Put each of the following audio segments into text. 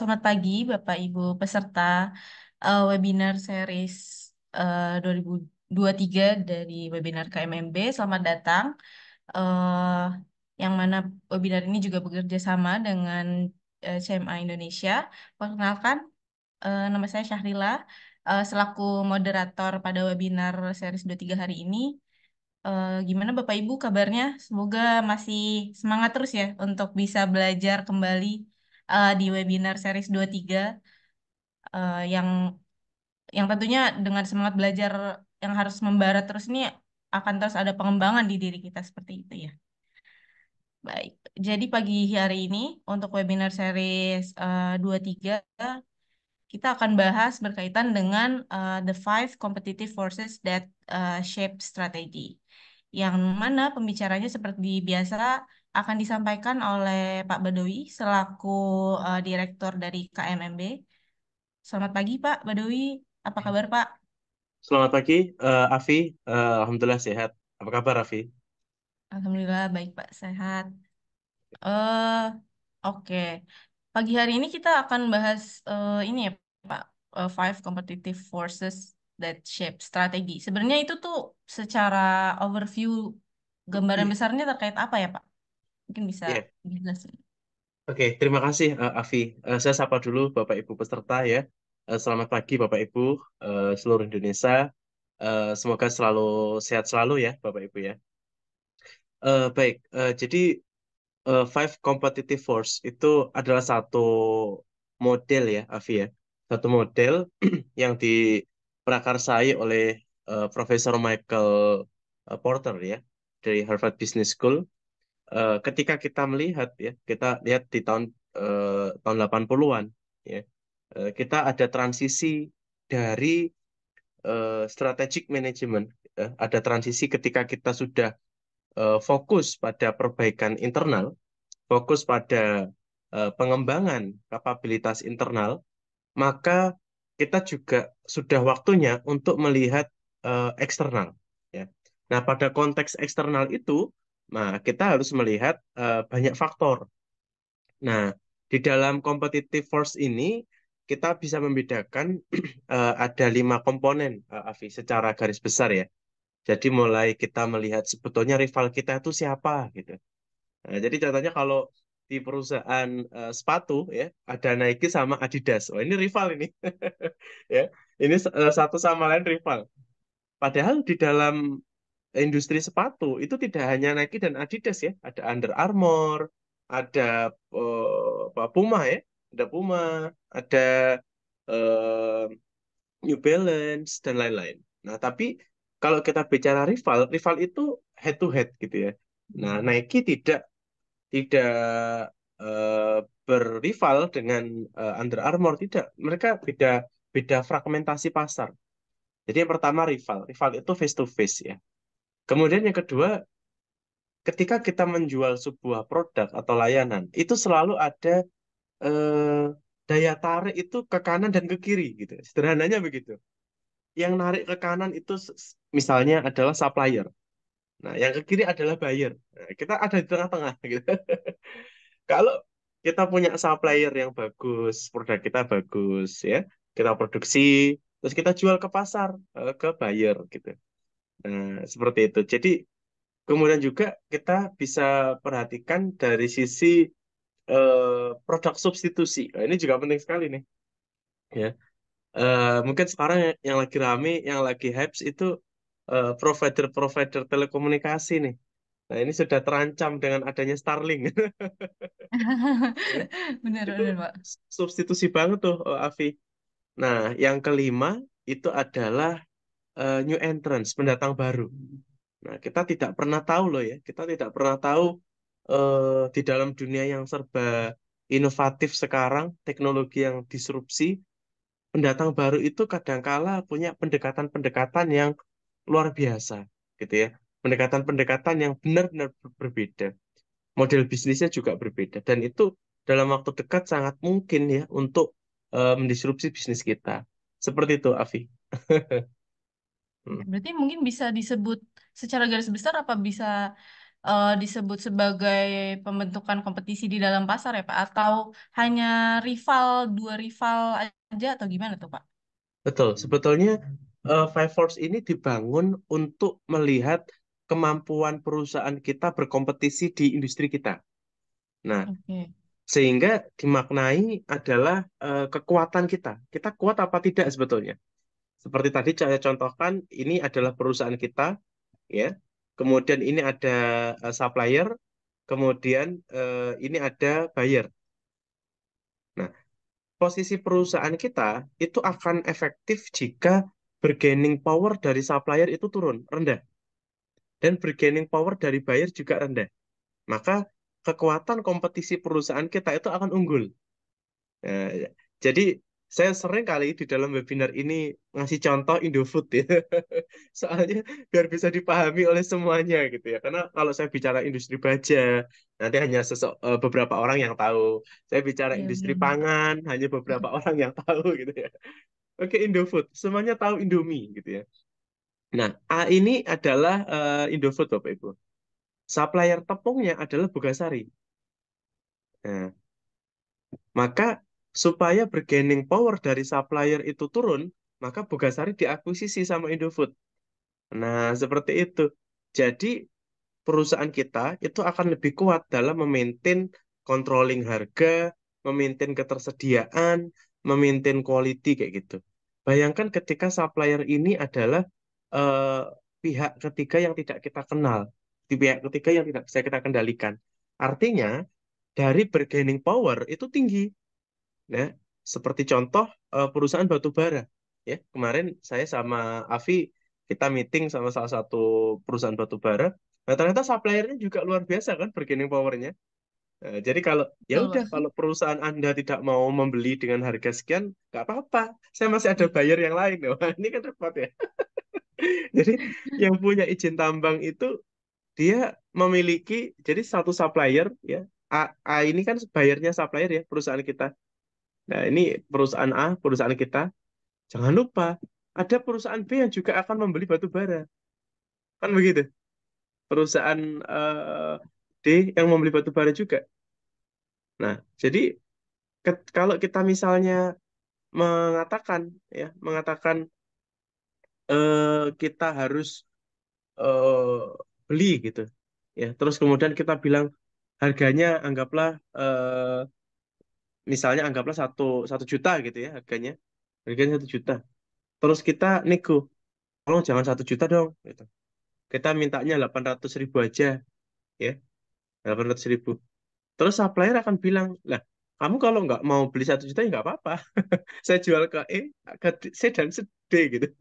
Selamat pagi, Bapak Ibu peserta webinar series 2023 dari webinar KMMB. Selamat datang. eh, yang mana webinar ini juga bekerja sama dengan CMA Indonesia. Perkenalkan, nama saya Syahrila, selaku moderator pada webinar series 23 hari ini. Gimana Bapak Ibu kabarnya? Semoga masih semangat terus ya untuk bisa belajar kembali di webinar series 23 yang tentunya dengan semangat belajar yang harus membara terus ini akan terus ada pengembangan di diri kita seperti itu ya. Baik, jadi pagi hari ini untuk webinar series 23 kita akan bahas berkaitan dengan the five competitive forces that shape strategy. Yang mana pembicaranya seperti biasa akan disampaikan oleh Pak Badowi selaku Direktur dari KMMB. Selamat pagi Pak Badowi, apa kabar Pak? Selamat pagi, Afi. Alhamdulillah sehat. Apa kabar, Afi? Alhamdulillah baik Pak, sehat. eh oke. Pagi hari ini kita akan bahas ini ya Pak, five competitive forces that shape strategi. Sebenarnya itu tuh secara overview gambaran besarnya terkait apa ya Pak? Mungkin bisa Ya, dijelasin. Oke. Terima kasih, Afi. Saya sapa dulu Bapak Ibu peserta ya. Selamat pagi, Bapak Ibu seluruh Indonesia. Semoga selalu sehat selalu ya, Bapak Ibu ya. Baik, jadi Five Competitive Force itu adalah satu model ya, Afi ya. Satu model yang diprakarsai oleh Profesor Michael Porter ya dari Harvard Business School. Ketika kita melihat ya, kita lihat di tahun 80-an ya. Kita ada transisi dari strategic management ada transisi ketika kita sudah fokus pada perbaikan internal, fokus pada pengembangan kapabilitas internal, maka kita juga sudah waktunya untuk melihat eksternal ya. Nah, pada konteks eksternal itu, nah kita harus melihat banyak faktor. Nah, di dalam competitive force ini kita bisa membedakan ada 5 komponen, Afi, secara garis besar ya. Jadi mulai kita melihat sebetulnya rival kita itu siapa gitu. Nah, jadi contohnya kalau di perusahaan sepatu ya ada Nike sama Adidas. Oh, ini rival ini. Ya, ini satu sama lain rival. Padahal di dalam industri sepatu itu tidak hanya Nike dan Adidas ya, ada Under Armour, ada Puma ya, ada Puma, ada eh, New Balance dan lain-lain. Nah, tapi kalau kita bicara rival, rival itu head to head gitu ya. Nah, Nike tidak eh, berrival dengan Under Armour, tidak. Mereka beda beda fragmentasi pasar. Jadi yang pertama rival, rival itu face to face ya. Kemudian yang kedua, ketika kita menjual sebuah produk atau layanan, itu selalu ada eh, daya tarik itu ke kanan dan ke kiri gitu. Sederhananya begitu. Yang narik ke kanan itu misalnya adalah supplier. Nah, yang ke kiri adalah buyer. Nah, kita ada di tengah-tengah gitu. Kalau kita punya supplier yang bagus, produk kita bagus ya, kita produksi, terus kita jual ke pasar, ke buyer gitu. Nah, seperti itu. Jadi kemudian juga kita bisa perhatikan dari sisi produk substitusi. Nah, ini juga penting sekali nih. Ya, mungkin sekarang yang lagi rame, yang lagi hype itu provider-provider telekomunikasi nih. Nah, ini sudah terancam dengan adanya Starlink. Ya, itu Benar-benar Pak. substitusi banget tuh, Avi. Nah, yang kelima itu adalah new entrance, pendatang baru. Nah, kita tidak pernah tahu loh ya, kita tidak pernah tahu di dalam dunia yang serba inovatif sekarang, teknologi yang disrupsi, pendatang baru itu kadangkala punya pendekatan-pendekatan yang luar biasa, gitu ya. Pendekatan-pendekatan yang benar-benar berbeda. Model bisnisnya juga berbeda. Dan itu dalam waktu dekat sangat mungkin ya untuk mendisrupsi bisnis kita. Seperti itu, Afi. Ya, Hmm. berarti mungkin bisa disebut secara garis besar apa bisa disebut sebagai pembentukan kompetisi di dalam pasar ya Pak? Atau hanya rival, dua rival aja atau gimana tuh Pak? Betul, sebetulnya Five Force ini dibangun untuk melihat kemampuan perusahaan kita berkompetisi di industri kita. Nah, Oke. sehingga dimaknai adalah kekuatan kita. Kita kuat apa tidak sebetulnya? Seperti tadi saya contohkan, ini adalah perusahaan kita, ya. Kemudian ini ada supplier, kemudian ini ada buyer. Nah, posisi perusahaan kita itu akan efektif jika bargaining power dari supplier itu turun, rendah. Dan bargaining power dari buyer juga rendah. Maka kekuatan kompetisi perusahaan kita itu akan unggul. Nah, jadi saya sering kali di dalam webinar ini ngasih contoh Indofood ya. Soalnya biar bisa dipahami oleh semuanya gitu ya. Karena kalau saya bicara industri baja, nanti hanya beberapa orang yang tahu. Saya bicara Iya industri benar. pangan, hanya beberapa orang yang tahu gitu ya. Oke, Indofood, semuanya tahu Indomie gitu ya. Nah, A ini adalah Indofood Bapak Ibu. Supplier tepungnya adalah Bogasari. Nah, maka supaya bargaining power dari supplier itu turun, maka Bogasari diakuisisi sama Indofood. Nah, seperti itu. Jadi perusahaan kita itu akan lebih kuat dalam memaintain controlling harga, memaintain ketersediaan, memaintain quality kayak gitu. Bayangkan ketika supplier ini adalah eh, pihak ketiga yang tidak kita kenal, di pihak ketiga yang tidak bisa kita kendalikan. Artinya dari bargaining power itu tinggi. Nah, seperti contoh perusahaan batu bara. Ya, kemarin saya sama Avi kita meeting sama salah satu perusahaan batu bara. Nah, ternyata suppliernya juga luar biasa kan bargaining powernya. Jadi kalau ya Betul udah Pak. kalau perusahaan Anda tidak mau membeli dengan harga sekian, nggak apa-apa. Saya masih ada buyer yang lain. Wah, ini kan repot ya. Jadi yang punya izin tambang itu dia memiliki jadi satu supplier ya. A ini kan bayarnya supplier ya perusahaan kita. Nah, ini perusahaan A, perusahaan kita. Jangan lupa, ada perusahaan B yang juga akan membeli batu bara. Kan begitu? Perusahaan D yang membeli batu bara juga. Nah, jadi kalau kita misalnya mengatakan, ya, mengatakan kita harus eh, beli gitu, ya. Terus kemudian kita bilang harganya anggaplah misalnya anggaplah satu juta gitu ya harganya 1 juta. Terus kita nego, tolong jangan 1 juta dong. Gitu. Kita mintanya 800.000 aja, ya, 800.000. Terus supplier akan bilang, lah, kamu kalau nggak mau beli 1 juta ya nggak apa-apa. Saya jual ke E, ke C dan D gitu.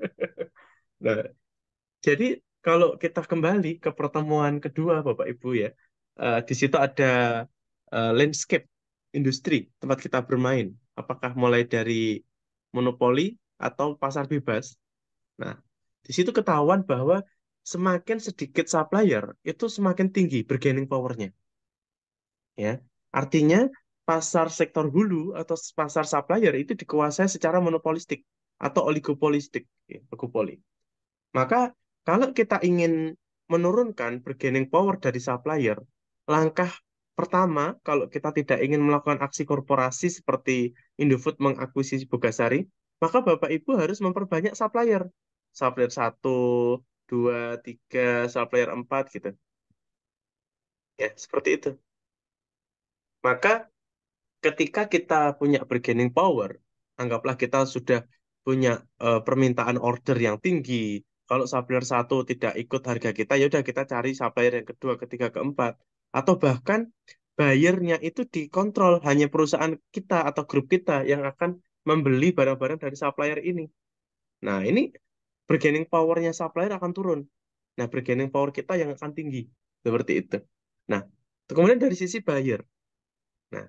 Nah, jadi kalau kita kembali ke pertemuan kedua, Bapak Ibu ya, di situ ada landscape industri tempat kita bermain. Apakah mulai dari monopoli atau pasar bebas? Nah, di situ ketahuan bahwa semakin sedikit supplier itu semakin tinggi bargaining power-nya, ya. Artinya pasar sektor hulu atau pasar supplier itu dikuasai secara monopolistik atau oligopolistik, ya, oligopoli. Maka kalau kita ingin menurunkan bargaining power dari supplier, langkah pertama kalau kita tidak ingin melakukan aksi korporasi seperti Indofood mengakuisisi Bogasari, maka Bapak Ibu harus memperbanyak supplier. Supplier satu, dua, tiga, supplier empat gitu. Ya, seperti itu. Maka ketika kita punya bargaining power, anggaplah kita sudah punya permintaan order yang tinggi. Kalau supplier satu tidak ikut harga kita, ya udah kita cari supplier yang kedua, ketiga, keempat. Atau bahkan bayarnya itu dikontrol hanya perusahaan kita atau grup kita yang akan membeli barang-barang dari supplier ini. Nah, ini bargaining power-nya supplier akan turun. Nah, bargaining power kita yang akan tinggi. Seperti itu. Nah, kemudian dari sisi buyer. Nah,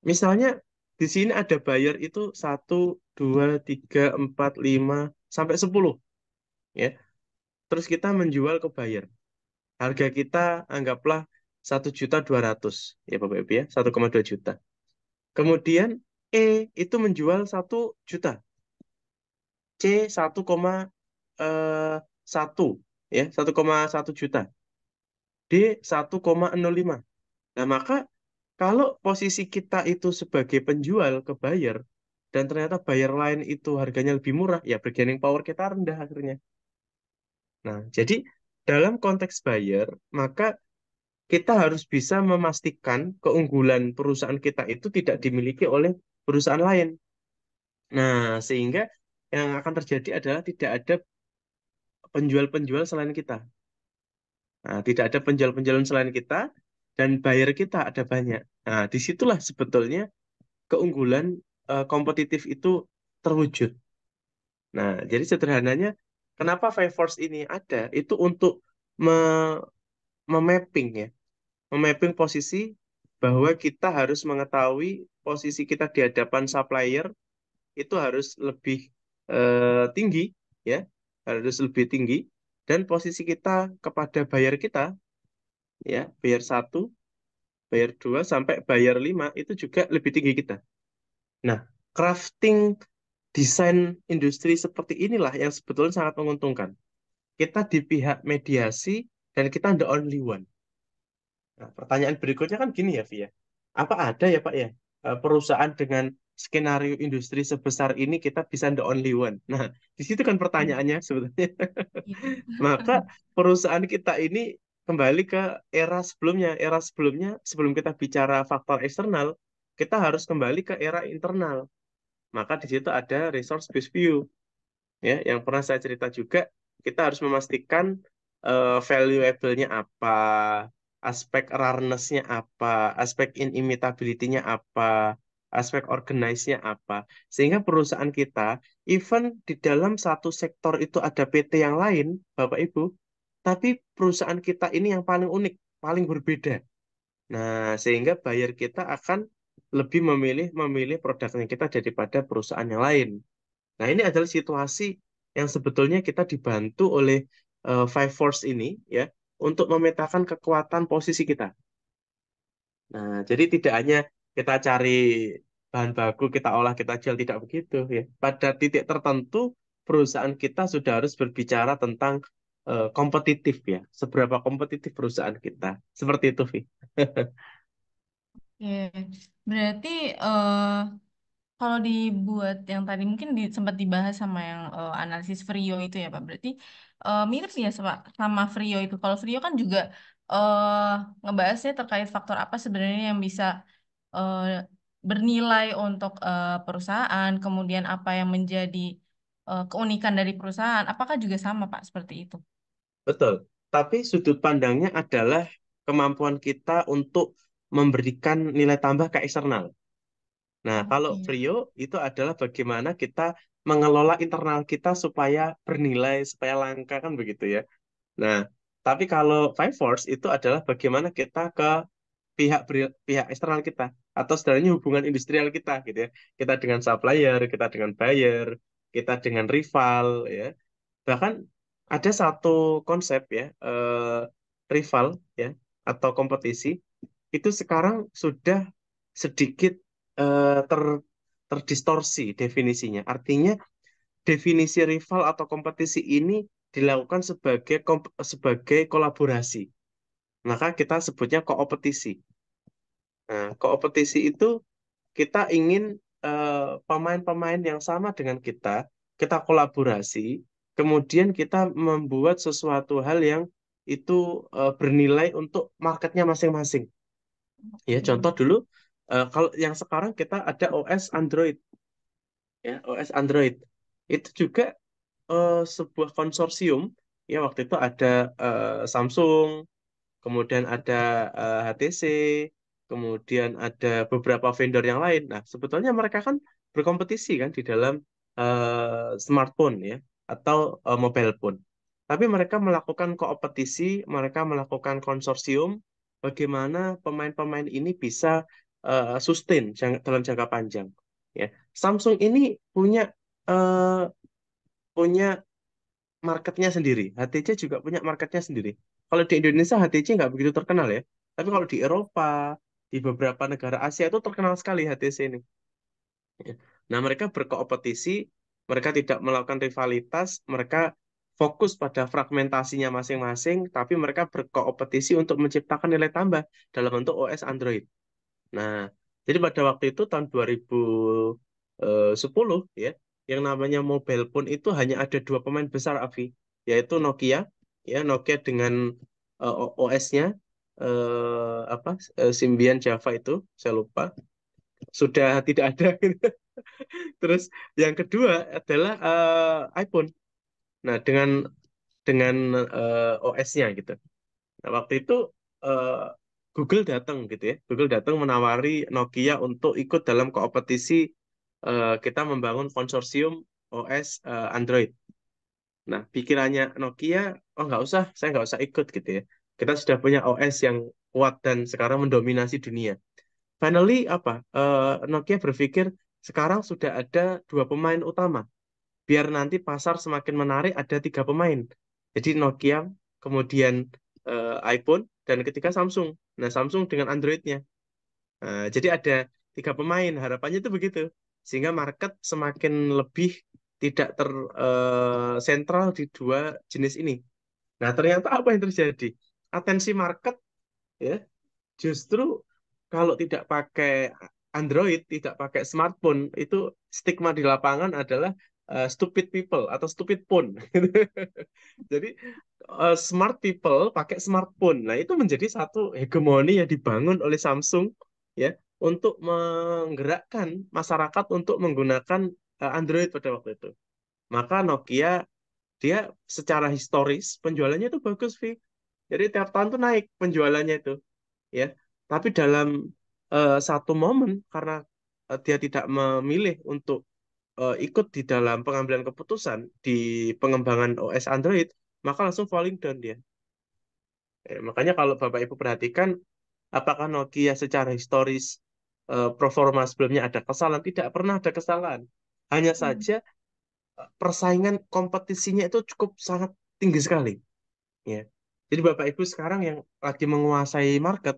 misalnya di sini ada buyer itu 1, 2, 3, 4, 5 sampai 10, ya. Terus kita menjual ke buyer. Harga kita anggaplah 1.200.000 ya Bapak Ibu ya, 1,2 juta. Kemudian E itu menjual 1 juta, C 1,1 ya, 1,1 juta. D 1,05. Nah, maka kalau posisi kita itu sebagai penjual ke buyer, dan ternyata buyer lain itu harganya lebih murah, ya bargaining power kita rendah akhirnya. Nah, jadi dalam konteks buyer, maka kita harus bisa memastikan keunggulan perusahaan kita itu tidak dimiliki oleh perusahaan lain. Nah, sehingga yang akan terjadi adalah tidak ada penjual-penjual selain kita. Nah, tidak ada penjual-penjual selain kita, dan buyer kita ada banyak. Nah, disitulah sebetulnya keunggulan kompetitif itu terwujud. Nah, jadi sederhananya, kenapa Five Force ini ada? Itu untuk me- memapping ya, memapping posisi bahwa kita harus mengetahui posisi kita di hadapan supplier itu harus lebih tinggi ya, harus lebih tinggi, dan posisi kita kepada buyer kita ya, buyer satu, buyer 2 sampai buyer 5 itu juga lebih tinggi kita. Nah, crafting desain industri seperti inilah yang sebetulnya sangat menguntungkan. Kita di pihak mediasi dan kita the only one. Nah, pertanyaan berikutnya kan gini ya, Via. Apa ada ya, Pak ya, perusahaan dengan skenario industri sebesar ini kita bisa the only one? Nah, di situ kan Iya. pertanyaannya sebetulnya. Iya. Maka perusahaan kita ini kembali ke era sebelumnya. Era sebelumnya, sebelum kita bicara faktor eksternal, kita harus kembali ke era internal. Maka di situ ada resource based view, ya, yang pernah saya cerita juga. Kita harus memastikan valuable-nya apa, aspek rarness-nya apa, aspek inimitability-nya apa, aspek organize-nya apa, sehingga perusahaan kita, even di dalam satu sektor itu ada PT yang lain, Bapak Ibu, tapi perusahaan kita ini yang paling unik, paling berbeda. Nah, sehingga buyer kita akan lebih memilih memilih produknya kita daripada perusahaan yang lain. Nah, ini adalah situasi yang sebetulnya kita dibantu oleh Five Force ini ya, untuk memetakan kekuatan posisi kita. Nah, jadi tidak hanya kita cari bahan baku, kita olah, kita jual, tidak begitu ya. Pada titik tertentu, perusahaan kita sudah harus berbicara tentang kompetitif ya. Seberapa kompetitif perusahaan kita. Seperti itu, Vi. Oke. Berarti kalau dibuat yang tadi mungkin sempat dibahas sama yang analisis Frio itu ya Pak. Berarti mirip ya sama Frio itu. Kalau Frio kan juga ngebahasnya terkait faktor apa sebenarnya yang bisa eh, bernilai untuk perusahaan, kemudian apa yang menjadi keunikan dari perusahaan. Apakah juga sama Pak seperti itu? Betul. Tapi sudut pandangnya adalah kemampuan kita untuk memberikan nilai tambah ke eksternal. Nah, kalau Oke. Frio itu adalah bagaimana kita mengelola internal kita supaya bernilai, supaya langka kan begitu ya. Nah, tapi kalau Five Force itu adalah bagaimana kita ke pihak eksternal kita, atau sebenarnya hubungan industrial kita gitu ya. Kita dengan supplier, kita dengan buyer, kita dengan rival ya. Bahkan ada satu konsep ya, rival ya, atau kompetisi itu sekarang sudah sedikit terdistorsi definisinya. Artinya definisi rival atau kompetisi ini dilakukan sebagai sebagai kolaborasi. Maka kita sebutnya koopetisi. Nah, koopetisi itu kita ingin pemain-pemain yang sama dengan kita kolaborasi, kemudian kita membuat sesuatu hal yang itu bernilai untuk marketnya masing-masing. Ya, contoh dulu, kalau yang sekarang kita ada OS Android, ya, OS Android. Itu juga sebuah konsorsium, ya waktu itu ada Samsung, kemudian ada HTC, kemudian ada beberapa vendor yang lain. Nah, sebetulnya mereka kan berkompetisi kan di dalam smartphone ya, atau mobile phone. Tapi mereka melakukan kompetisi, mereka melakukan konsorsium, bagaimana pemain-pemain ini bisa sustain dalam jangka panjang. Ya, Samsung ini punya eh, punya marketnya sendiri. HTC juga punya marketnya sendiri. Kalau di Indonesia HTC nggak begitu terkenal ya. Tapi kalau di Eropa, di beberapa negara Asia itu terkenal sekali HTC ini. Ya. Nah, mereka berkompetisi, mereka tidak melakukan rivalitas, mereka fokus pada fragmentasinya masing-masing, tapi mereka berkompetisi untuk menciptakan nilai tambah dalam bentuk OS Android. Nah, jadi pada waktu itu tahun 2010 ya, yang namanya mobile phone itu hanya ada dua pemain besar, Avi, yaitu Nokia, ya Nokia dengan OS-nya apa Symbian Java itu, saya lupa, sudah tidak ada. Terus yang kedua adalah iPhone. Nah, dengan OS-nya gitu. Nah, waktu itu eh, Google datang gitu ya. Google datang menawari Nokia untuk ikut dalam kompetisi kita membangun konsorsium OS Android. Nah, pikirannya Nokia, oh nggak usah, saya nggak usah ikut gitu ya. Kita sudah punya OS yang kuat dan sekarang mendominasi dunia. Finally apa? Nokia berpikir sekarang sudah ada dua pemain utama. Biar nanti pasar semakin menarik ada tiga pemain. Jadi Nokia, kemudian iPhone, dan ketiga Samsung. Nah, Samsung dengan Android-nya. Jadi ada tiga pemain, harapannya itu begitu. Sehingga market semakin lebih tidak tersentral di dua jenis ini. Nah, ternyata apa yang terjadi? Atensi market ya justru kalau tidak pakai Android, tidak pakai smartphone, itu stigma di lapangan adalah stupid people atau stupid phone. Jadi smart people pakai smartphone. Nah, itu menjadi satu hegemoni yang dibangun oleh Samsung ya untuk menggerakkan masyarakat untuk menggunakan Android pada waktu itu. Maka Nokia dia secara historis penjualannya itu bagus, Vi. Jadi tiap tahun tuh naik penjualannya itu ya. Tapi dalam satu momen karena dia tidak memilih untuk ikut di dalam pengambilan keputusan di pengembangan OS Android, maka langsung falling down dia. Makanya kalau Bapak Ibu perhatikan, apakah Nokia secara historis performa sebelumnya ada kesalahan? Tidak pernah ada kesalahan. Hanya Hmm. saja persaingan kompetisinya itu cukup sangat tinggi sekali. Ya. Jadi Bapak Ibu sekarang yang lagi menguasai market,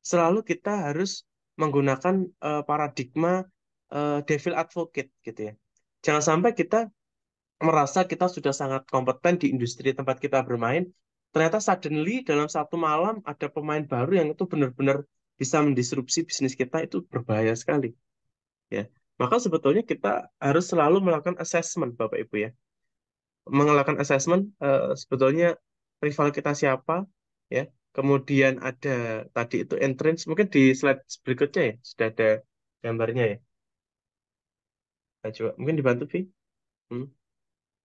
selalu kita harus menggunakan paradigma devil advocate gitu ya. Jangan sampai kita merasa kita sudah sangat kompeten di industri tempat kita bermain, ternyata suddenly dalam satu malam ada pemain baru yang itu benar-benar bisa mendisrupsi bisnis kita, itu berbahaya sekali ya. Maka sebetulnya kita harus selalu melakukan assessment Bapak Ibu ya. Melakukan assessment sebetulnya rival kita siapa ya. Kemudian ada tadi itu entrance, mungkin di slide berikutnya ya sudah ada gambarnya ya. Nah, coba mungkin dibantu Vi. Hmm.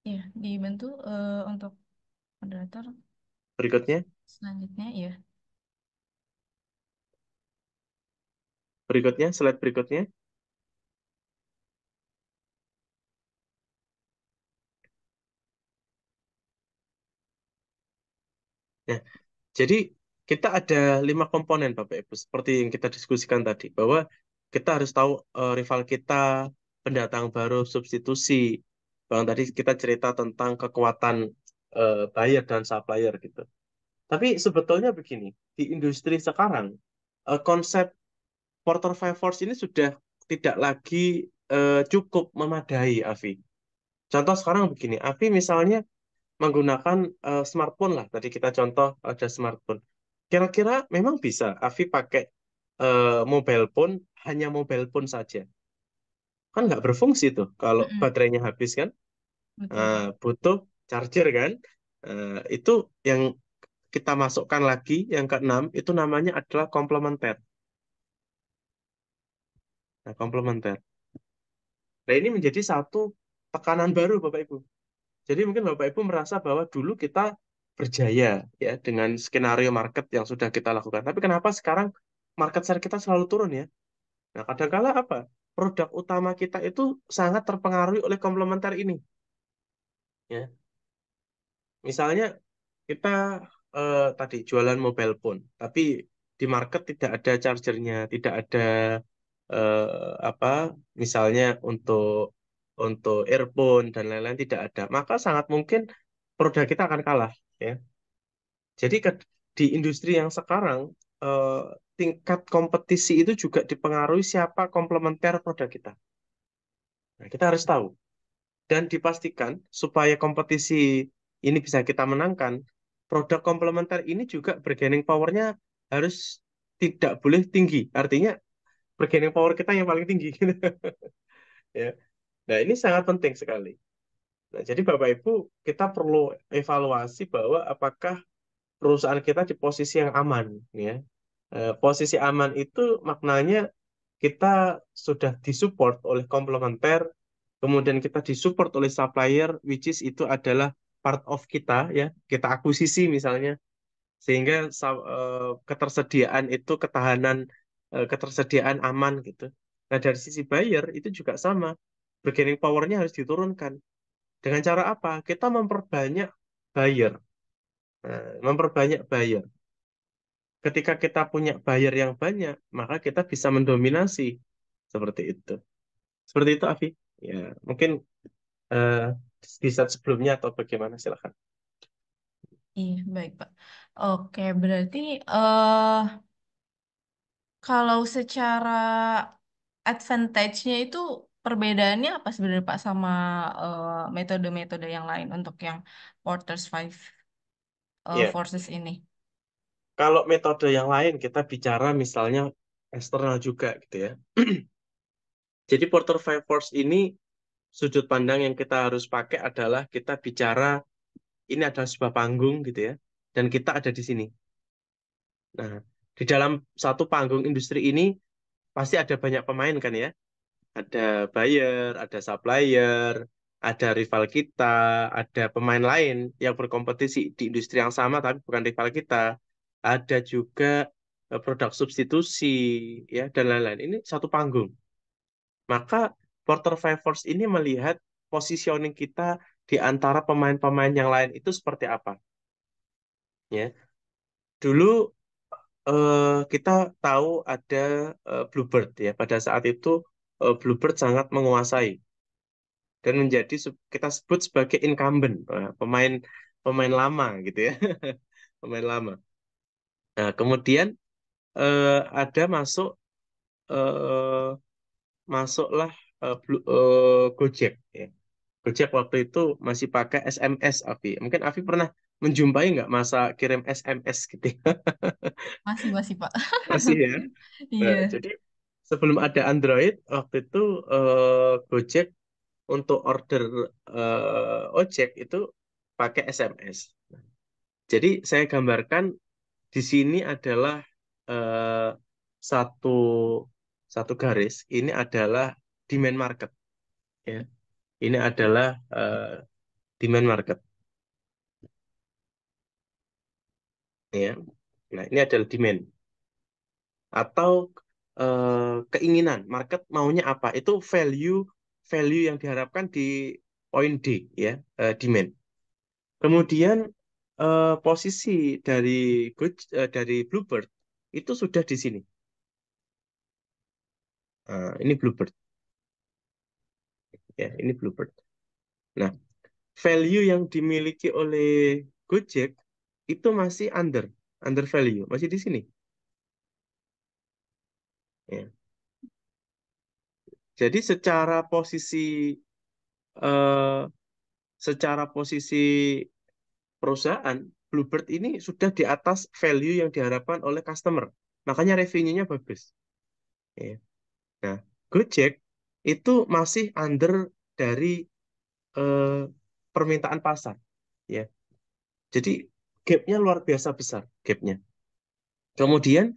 Ya, dibantu untuk moderator Berikutnya, selanjutnya ya. berikutnya slide berikutnya. Nah, jadi kita ada 5 komponen Bapak Ibu seperti yang kita diskusikan tadi bahwa kita harus tahu rival kita, pendatang baru, substitusi. Bang tadi kita cerita tentang kekuatan buyer dan supplier gitu. Tapi sebetulnya begini, di industri sekarang konsep Porter Five Force ini sudah tidak lagi cukup memadai, Avi. Contoh sekarang begini, Avi misalnya menggunakan smartphone lah. Tadi kita contoh ada smartphone. Kira-kira memang bisa Avi pakai mobile phone, hanya mobile phone saja. Kan nggak berfungsi tuh kalau Mm-mm. baterainya habis kan. Betul. Butuh charger kan. Itu yang kita masukkan lagi, yang keenam, itu namanya adalah komplementer. Nah, komplementer. Nah, ini menjadi satu tekanan baru, Bapak Ibu. Jadi mungkin Bapak Ibu merasa bahwa dulu kita berjaya ya dengan skenario market yang sudah kita lakukan. Tapi kenapa sekarang market share kita selalu turun ya? Nah, kadangkala apa? Produk utama kita itu sangat terpengaruhi oleh komplementer ini. Ya, misalnya kita tadi jualan mobile phone, tapi di market tidak ada chargernya, tidak ada apa, misalnya untuk earphone dan lain-lain tidak ada, maka sangat mungkin produk kita akan kalah. Ya, jadi di industri yang sekarang eh, tingkat kompetisi itu juga dipengaruhi siapa komplementer produk kita. Nah, kita harus tahu dan dipastikan supaya kompetisi ini bisa kita menangkan, produk komplementer ini juga bargaining power-nya harus tidak boleh tinggi. Artinya bargaining power kita yang paling tinggi gitu. Ya. Nah, ini sangat penting sekali. Nah, jadi Bapak Ibu, kita perlu evaluasi bahwa apakah perusahaan kita di posisi yang aman, ya. Posisi aman itu maknanya kita sudah disupport oleh komplementer, kemudian kita disupport oleh supplier, which is itu adalah part of kita, ya. Kita akuisisi misalnya, sehingga ketersediaan itu ketahanan, ketersediaan aman gitu. Nah, dari sisi buyer itu juga sama, bargaining power-nya harus diturunkan. Dengan cara apa? Kita memperbanyak buyer. Memperbanyak buyer. Ketika kita punya buyer yang banyak, maka kita bisa mendominasi. Seperti itu. Seperti itu, Afi. Ya, mungkin eh, di saat sebelumnya atau bagaimana, silakan. Iya, baik, Pak. Oke, berarti eh kalau secara advantage-nya itu perbedaannya apa sebenarnya Pak sama metode-metode yang lain untuk yang Porter's Five Ya, Forces ini? kalau metode yang lain kita bicara misalnya eksternal juga gitu ya. Jadi Porter Five Force ini sudut pandang yang kita harus pakai adalah kita bicara ini adalah sebuah panggung gitu ya, dan kita ada di sini. Nah, di dalam satu panggung industri ini pasti ada banyak pemain kan ya. Ada buyer, ada supplier, ada rival kita, ada pemain lain yang berkompetisi di industri yang sama tapi bukan rival kita. Ada juga produk substitusi ya dan lain-lain. Ini satu panggung. Maka Porter Five Force ini melihat positioning kita di antara pemain-pemain yang lain itu seperti apa ya. Dulu kita tahu ada Bluebird ya. Pada saat itu Bluebird sangat menguasai dan menjadi kita sebut sebagai incumbent, pemain pemain lama gitu ya. Pemain lama. Nah, kemudian ada eh, masuklah Gojek ya. Gojek waktu itu masih pakai SMS, Afi. Mungkin Afi pernah menjumpai nggak masa kirim SMS gitu ya? Masih, masih, Pak. Masih ya. Nah, Iya, jadi sebelum ada Android, waktu itu Gojek untuk order ojek itu pakai SMS. Jadi saya gambarkan di sini adalah eh, satu satu garis. Ini adalah demand market. Ya. Ini adalah demand market. Ya. Nah, ini adalah demand atau keinginan market maunya apa? Itu value value yang diharapkan di poin D ya, demand. Kemudian posisi dari dari Bluebird itu sudah di sini. Nah, ini Bluebird ya, ini Bluebird. Nah, value yang dimiliki oleh Gojek itu masih under value, masih di sini. Ya. Jadi eh, secara posisi perusahaan, Bluebird ini sudah di atas value yang diharapkan oleh customer. Makanya revenue-nya bagus. Ya. Nah, Gojek itu masih under dari eh, permintaan pasar. Ya. Jadi gap-nya luar biasa besar, gap-nya. Kemudian,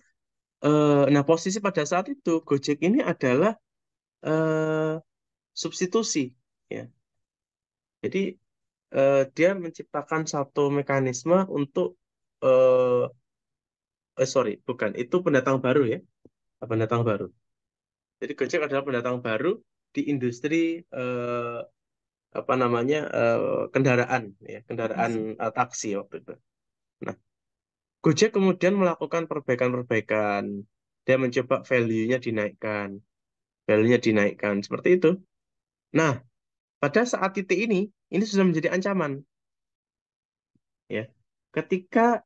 nah posisi pada saat itu Gojek ini adalah eh, substitusi. Ya. Jadi dia menciptakan satu mekanisme untuk sorry, bukan, itu pendatang baru ya, pendatang baru. Jadi Gojek adalah pendatang baru di industri eh, apa namanya kendaraan, ya, kendaraan makasih. taksi waktu itu. Nah, Gojek kemudian melakukan perbaikan-perbaikan. Dia mencoba value-nya dinaikkan, seperti itu. Nah, pada saat titik ini sudah menjadi ancaman, ya. Ketika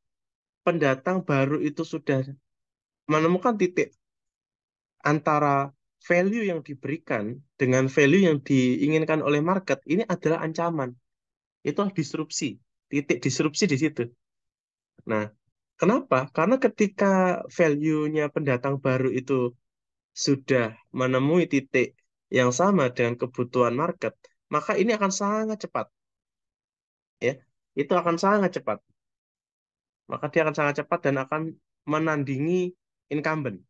pendatang baru itu sudah menemukan titik antara value yang diberikan dengan value yang diinginkan oleh market, ini adalah ancaman. Itu disrupsi. titik disrupsi di situ. Nah, kenapa? Karena ketika value-nya pendatang baru itu sudah menemui titik yang sama dengan kebutuhan market, maka ini akan sangat cepat, ya. Itu akan sangat cepat. Maka dia akan sangat cepat dan akan menandingi incumbent,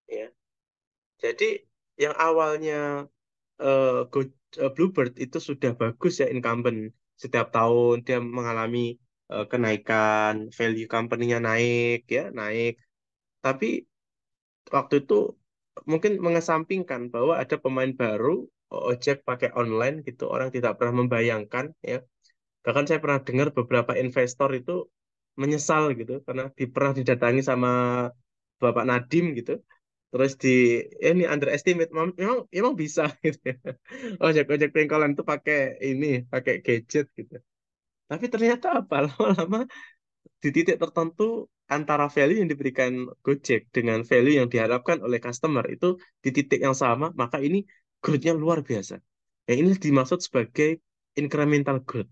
ya. Jadi yang awalnya Bluebird itu sudah bagus ya incumbent. Setiap tahun dia mengalami kenaikan, value company-nya naik ya, naik. Tapi waktu itu mungkin mengesampingkan bahwa ada pemain baru, ojek pakai online gitu, orang tidak pernah membayangkan ya. Bahkan saya pernah dengar beberapa investor itu menyesal gitu karena pernah didatangi sama Bapak Nadim gitu. Terus ini underestimate, memang memang bisa gitu ya. Ojek ojek pengkolan itu pakai gadget gitu. Tapi ternyata apa? Lama-lama di titik tertentu antara value yang diberikan Gojek dengan value yang diharapkan oleh customer itu di titik yang sama, maka ini growth-nya luar biasa. Ya, ini dimaksud sebagai incremental growth,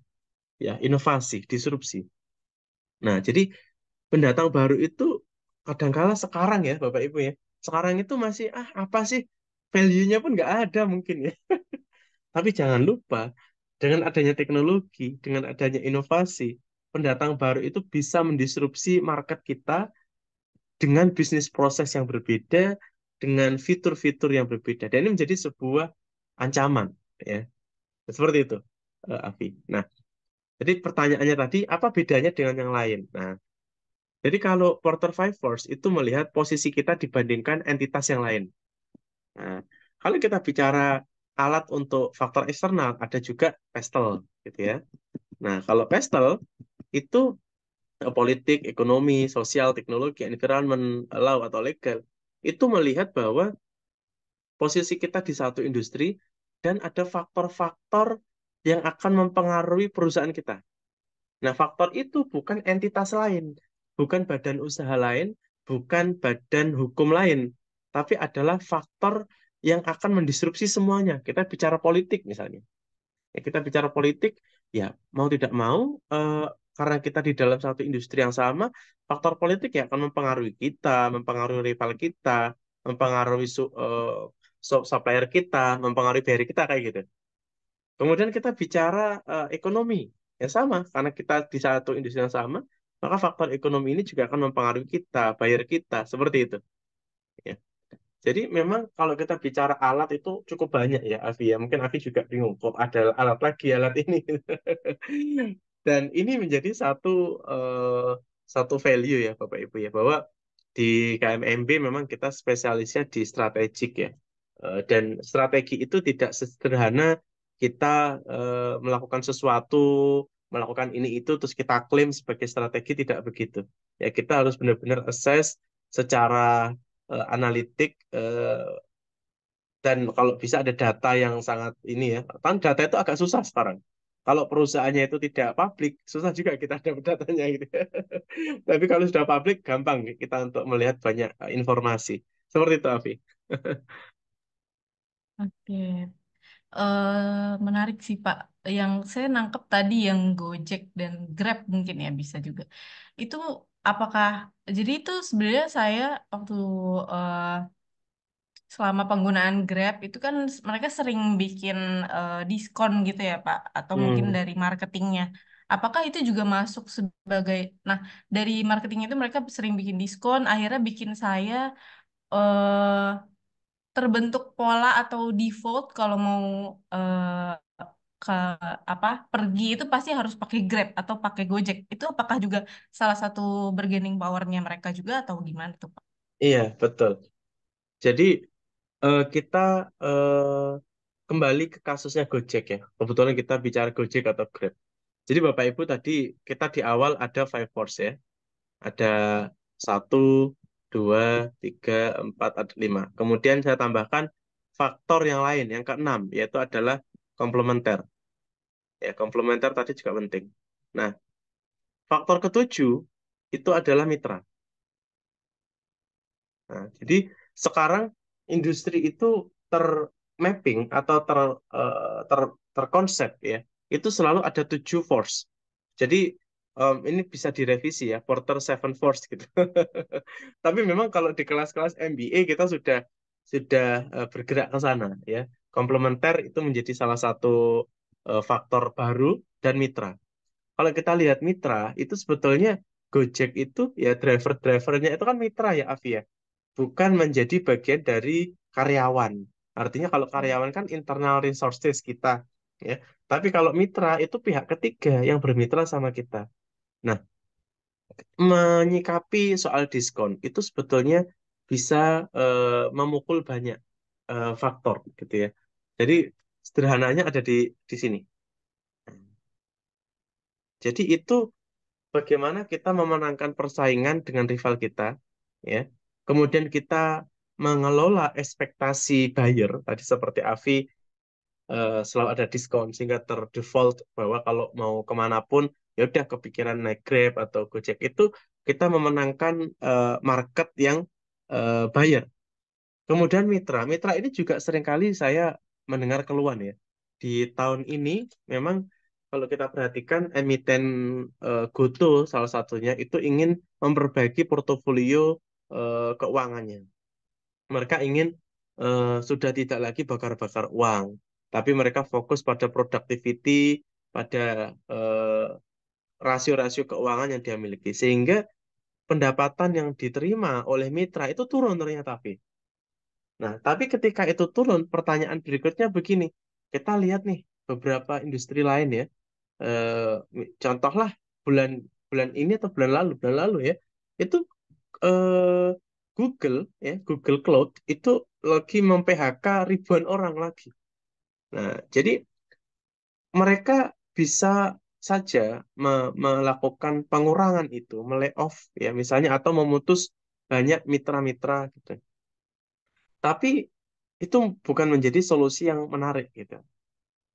ya, inovasi, disrupsi. Nah, jadi pendatang baru itu kadangkala sekarang ya, Bapak Ibu ya, sekarang itu masih apa sih value-nya pun nggak ada mungkin ya. Tapi jangan lupa dengan adanya teknologi, dengan adanya inovasi, pendatang baru itu bisa mendisrupsi market kita dengan bisnis proses yang berbeda, dengan fitur-fitur yang berbeda. Dan ini menjadi sebuah ancaman, ya. Seperti itu, Avi. Nah, jadi pertanyaannya tadi, apa bedanya dengan yang lain? Nah, jadi kalau Porter Five Force itu melihat posisi kita dibandingkan entitas yang lain. Nah, kalau kita bicara alat untuk faktor eksternal, ada juga pestle, gitu ya. Nah, kalau pestle itu politik, ekonomi, sosial, teknologi, environment, law atau legal, itu melihat bahwa posisi kita di satu industri dan ada faktor-faktor yang akan mempengaruhi perusahaan kita. Nah, faktor itu bukan entitas lain, bukan badan usaha lain, bukan badan hukum lain, tapi adalah faktor yang akan mendisrupsi semuanya. Kita bicara politik misalnya. Ya, kita bicara politik, ya mau tidak mau, karena kita di dalam satu industri yang sama, faktor politik ya akan mempengaruhi kita, mempengaruhi rival kita, mempengaruhi supplier kita, mempengaruhi buyer kita kayak gitu. Kemudian kita bicara ekonomi, ya sama, karena kita di satu industri yang sama, maka faktor ekonomi ini juga akan mempengaruhi kita, buyer kita, seperti itu. Ya. Jadi memang kalau kita bicara alat itu cukup banyak ya, Avi ya. Mungkin Avi juga bingung kok ada alat lagi alat ini. Dan ini menjadi satu value ya Bapak Ibu ya, bahwa di KMMB memang kita spesialisnya di strategik ya. Dan strategi itu tidak sederhana kita melakukan sesuatu, melakukan ini itu terus kita klaim sebagai strategi, tidak begitu. Ya kita harus benar-benar assess secara analitik, dan kalau bisa ada data yang sangat ini ya. Kan data itu agak susah sekarang. Kalau perusahaannya itu tidak publik, susah juga kita dapat datanya gitu. Tapi kalau sudah publik, gampang kita untuk melihat banyak informasi. Seperti itu, Avi. Oke. Menarik sih Pak. Yang saya nangkep tadi yang Gojek dan Grab mungkin ya bisa juga. Itu apakah jadi itu sebenarnya saya waktu eh, selama penggunaan Grab itu kan mereka sering bikin diskon gitu ya Pak, atau mungkin Hmm. dari marketingnya. Apakah itu juga masuk sebagai, nah dari marketing itu mereka sering bikin diskon, akhirnya bikin saya eh, terbentuk pola atau default kalau mau ke apa pergi itu pasti harus pakai Grab atau pakai Gojek. Itu apakah juga salah satu bargaining powernya mereka juga atau gimana tuh Pak? Iya, betul. Jadi kita eh, kembali ke kasusnya Gojek ya. Kebetulan kita bicara Gojek atau Grab. Jadi Bapak Ibu tadi kita di awal ada five force ya. Ada satu, dua, tiga, empat, ada lima. Kemudian saya tambahkan faktor yang lain, yang keenam, yaitu adalah komplementer. Ya, komplementer tadi juga penting. Nah, faktor ketujuh itu adalah mitra. Nah, jadi sekarang industri itu termapping atau terkonsep ya. itu selalu ada 7 force. Jadi ini bisa direvisi ya, Porter Seven Force gitu. Tapi memang kalau di kelas-kelas MBA kita sudah bergerak ke sana ya. Komplementer itu menjadi salah satu faktor baru dan mitra. Kalau kita lihat mitra itu sebetulnya Gojek itu ya driver-drivernya itu kan mitra ya Avi ya, bukan menjadi bagian dari karyawan. Artinya kalau karyawan kan internal resources kita ya. Tapi kalau mitra itu pihak ketiga yang bermitra sama kita. Nah, menyikapi soal diskon itu sebetulnya bisa memukul banyak faktor gitu ya. Jadi sederhananya ada di sini. Jadi itu bagaimana kita memenangkan persaingan dengan rival kita, ya. Kemudian kita mengelola ekspektasi buyer tadi seperti Avi, selalu ada diskon sehingga terdefault bahwa kalau mau kemanapun ya udah kepikiran naik Grab atau Gojek itu kita memenangkan market yang buyer. Kemudian mitra ini juga seringkali saya mendengar keluhan ya. Di tahun ini memang kalau kita perhatikan emiten Goto salah satunya itu ingin memperbaiki portofolio keuangannya. Mereka ingin sudah tidak lagi bakar-bakar uang, tapi mereka fokus pada productivity, pada eh, rasio-rasio keuangan yang dia miliki, sehingga pendapatan yang diterima oleh mitra itu turun ternyata. Nah, tapi ketika itu turun, pertanyaan berikutnya begini. Kita lihat nih beberapa industri lain ya. Contohlah bulan bulan ini atau bulan lalu ya, itu eh, Google ya, Google Cloud itu lagi mem-PHK ribuan orang lagi. Nah, jadi mereka bisa saja melakukan pengurangan itu, melay-off ya misalnya atau memutus banyak mitra-mitra gitu. Tapi itu bukan menjadi solusi yang menarik gitu.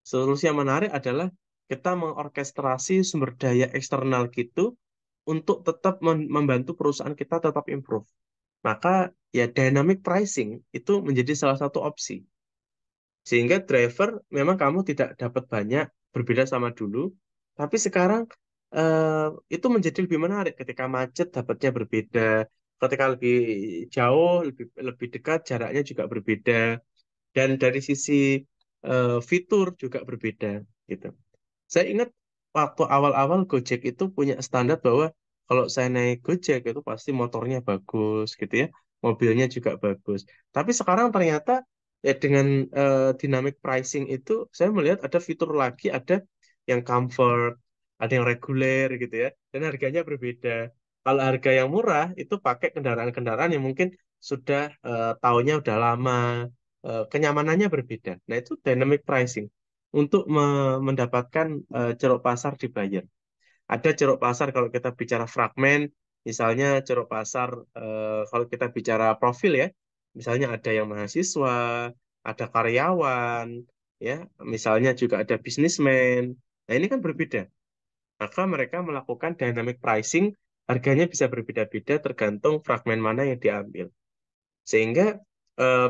Solusi yang menarik adalah kita mengorkestrasi sumber daya eksternal gitu untuk tetap membantu perusahaan kita tetap improve. Maka ya dynamic pricing itu menjadi salah satu opsi. Sehingga driver memang kamu tidak dapat banyak berbeda sama dulu, tapi sekarang eh, itu menjadi lebih menarik ketika macet dapatnya berbeda, ketika lebih jauh, lebih lebih dekat jaraknya juga berbeda, dan dari sisi fitur juga berbeda gitu. Saya ingat waktu awal-awal Gojek itu punya standar bahwa kalau saya naik Gojek itu pasti motornya bagus gitu ya, mobilnya juga bagus. Tapi sekarang ternyata ya dengan dynamic pricing itu saya melihat ada fitur lagi, ada yang comfort, ada yang reguler gitu ya, dan harganya berbeda. Kalau harga yang murah itu pakai kendaraan-kendaraan yang mungkin sudah tahunnya udah lama, kenyamanannya berbeda. Nah itu dynamic pricing untuk mendapatkan ceruk pasar di buyer. Ada ceruk pasar kalau kita bicara fragmen, misalnya ceruk pasar kalau kita bicara profil ya, misalnya ada yang mahasiswa, ada karyawan, ya, misalnya juga ada bisnismen. Nah ini kan berbeda. Maka mereka melakukan dynamic pricing, harganya bisa berbeda-beda tergantung fragmen mana yang diambil. Sehingga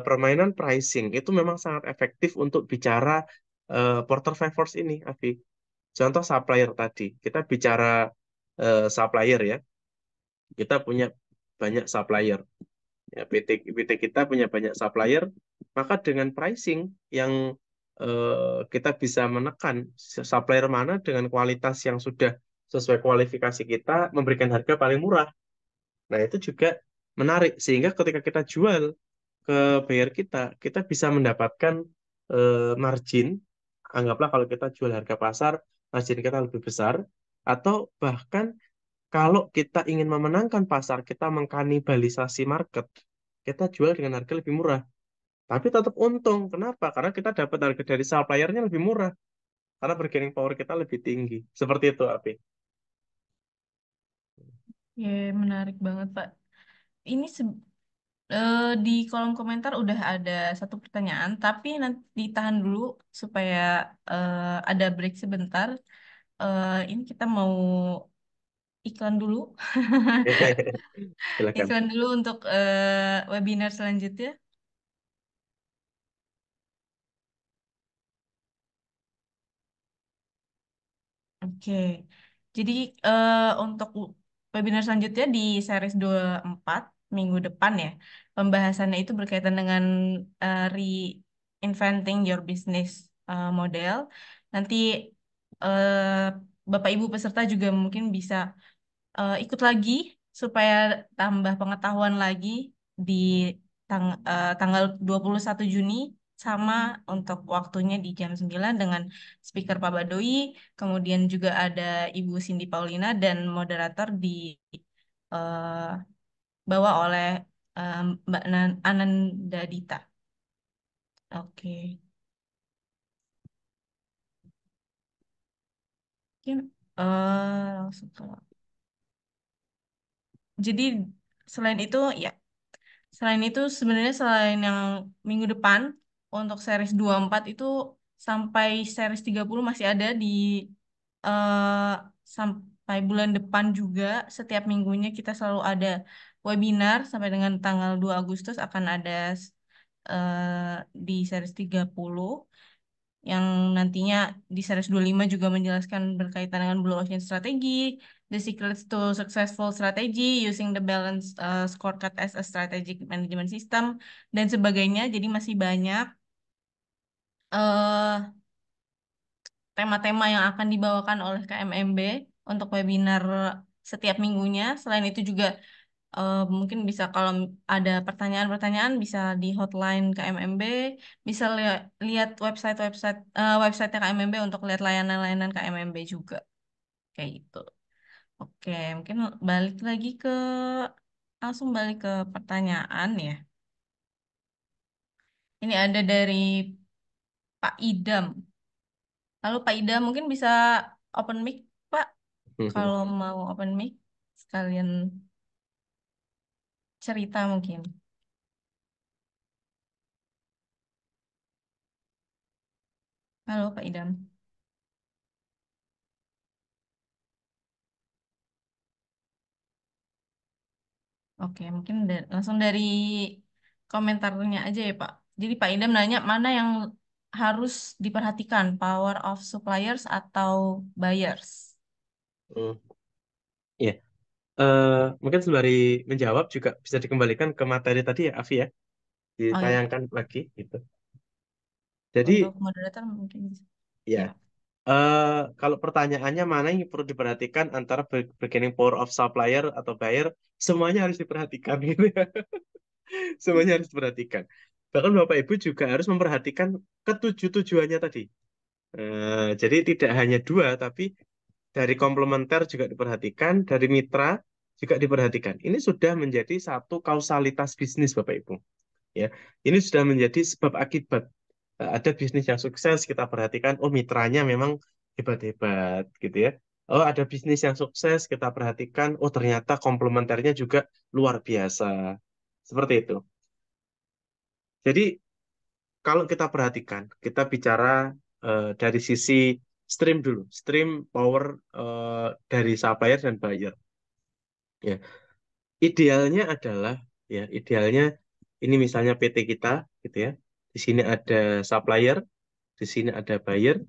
permainan pricing itu memang sangat efektif untuk bicara Porter Favors ini, Avi. Contoh supplier tadi, kita bicara supplier ya, kita punya banyak supplier. Ya, PT kita punya banyak supplier, maka dengan pricing yang kita bisa menekan supplier mana dengan kualitas yang sudah sesuai kualifikasi kita, memberikan harga paling murah. Nah, itu juga menarik, sehingga ketika kita jual ke buyer kita, kita bisa mendapatkan margin. Anggaplah kalau kita jual harga pasar, margin kita lebih besar. Atau bahkan kalau kita ingin memenangkan pasar, kita mengkanibalisasi market, kita jual dengan harga lebih murah. Tapi tetap untung. Kenapa? Karena kita dapat harga dari suppliernya lebih murah. Karena bargaining power kita lebih tinggi. Seperti itu, Api. Ya, menarik banget, Pak. Ini di kolom komentar udah ada satu pertanyaan, tapi nanti ditahan dulu supaya ada break sebentar. Ini kita mau iklan dulu. Silakan. Iklan dulu untuk webinar selanjutnya. Oke. Jadi untuk webinar selanjutnya di series 24 minggu depan ya. Pembahasannya itu berkaitan dengan reinventing your business model. Nanti Bapak Ibu peserta juga mungkin bisa ikut lagi supaya tambah pengetahuan lagi di tanggal 21 Juni sama untuk waktunya di jam 9 dengan speaker Pak Badoi, kemudian juga ada Ibu Cindy Paulina dan moderator dibawa oleh Mbak Ananda Dita. Oke. Mungkin langsung ke. Jadi selain itu ya. Selain itu, sebenarnya selain yang minggu depan, untuk series 24 itu sampai series 30 masih ada di eh, sampai bulan depan juga. Setiap minggunya kita selalu ada webinar sampai dengan tanggal 2 Agustus akan ada di series 30 yang nantinya di series 25 juga menjelaskan berkaitan dengan Blue Ocean Strategy, The Secrets to Successful Strategy, Using the Balance Scorecard as a Strategic Management System, dan sebagainya. Jadi masih banyak eh, tema-tema yang akan dibawakan oleh KMMB untuk webinar setiap minggunya. Selain itu juga mungkin bisa kalau ada pertanyaan-pertanyaan bisa di hotline KMMB, bisa lihat website KMMB untuk lihat layanan-layanan KMMB juga kayak gitu. Oke, mungkin balik lagi ke langsung balik ke pertanyaan ya. Ini ada dari Pak Idam. Lalu Pak Idam mungkin bisa open mic, Pak, kalau mau open mic sekalian cerita mungkin. Halo Pak Idam. Oke, mungkin langsung dari komentarnya aja ya, Pak. Jadi Pak Idam nanya mana yang harus diperhatikan, power of suppliers atau buyers? Hmm, ya. Mungkin sembari menjawab juga bisa dikembalikan ke materi tadi ya, Afi ya, Oh ya, ditayangkan lagi gitu. Jadi untuk moderator mungkin bisa. ya, Ya, Pak. kalau pertanyaannya mana yang perlu diperhatikan antara bargaining power of supplier atau buyer, semuanya harus diperhatikan gitu ya. Semuanya harus diperhatikan. Bahkan Bapak Ibu juga harus memperhatikan ketujuh tujuannya tadi. Jadi tidak hanya dua, tapi dari komplementer juga diperhatikan, dari mitra juga diperhatikan. Ini sudah menjadi satu kausalitas bisnis, Bapak Ibu. Ya, ini sudah menjadi sebab akibat. Ada bisnis yang sukses, kita perhatikan, oh mitranya memang hebat-hebat, gitu ya. Oh, ada bisnis yang sukses, kita perhatikan, oh ternyata komplementernya juga luar biasa. Seperti itu. Jadi kalau kita perhatikan, kita bicara dari sisi stream dulu, stream power dari supplier dan buyer. Ya, idealnya adalah, ya, idealnya ini misalnya PT kita, gitu ya. Di sini ada supplier, di sini ada buyer,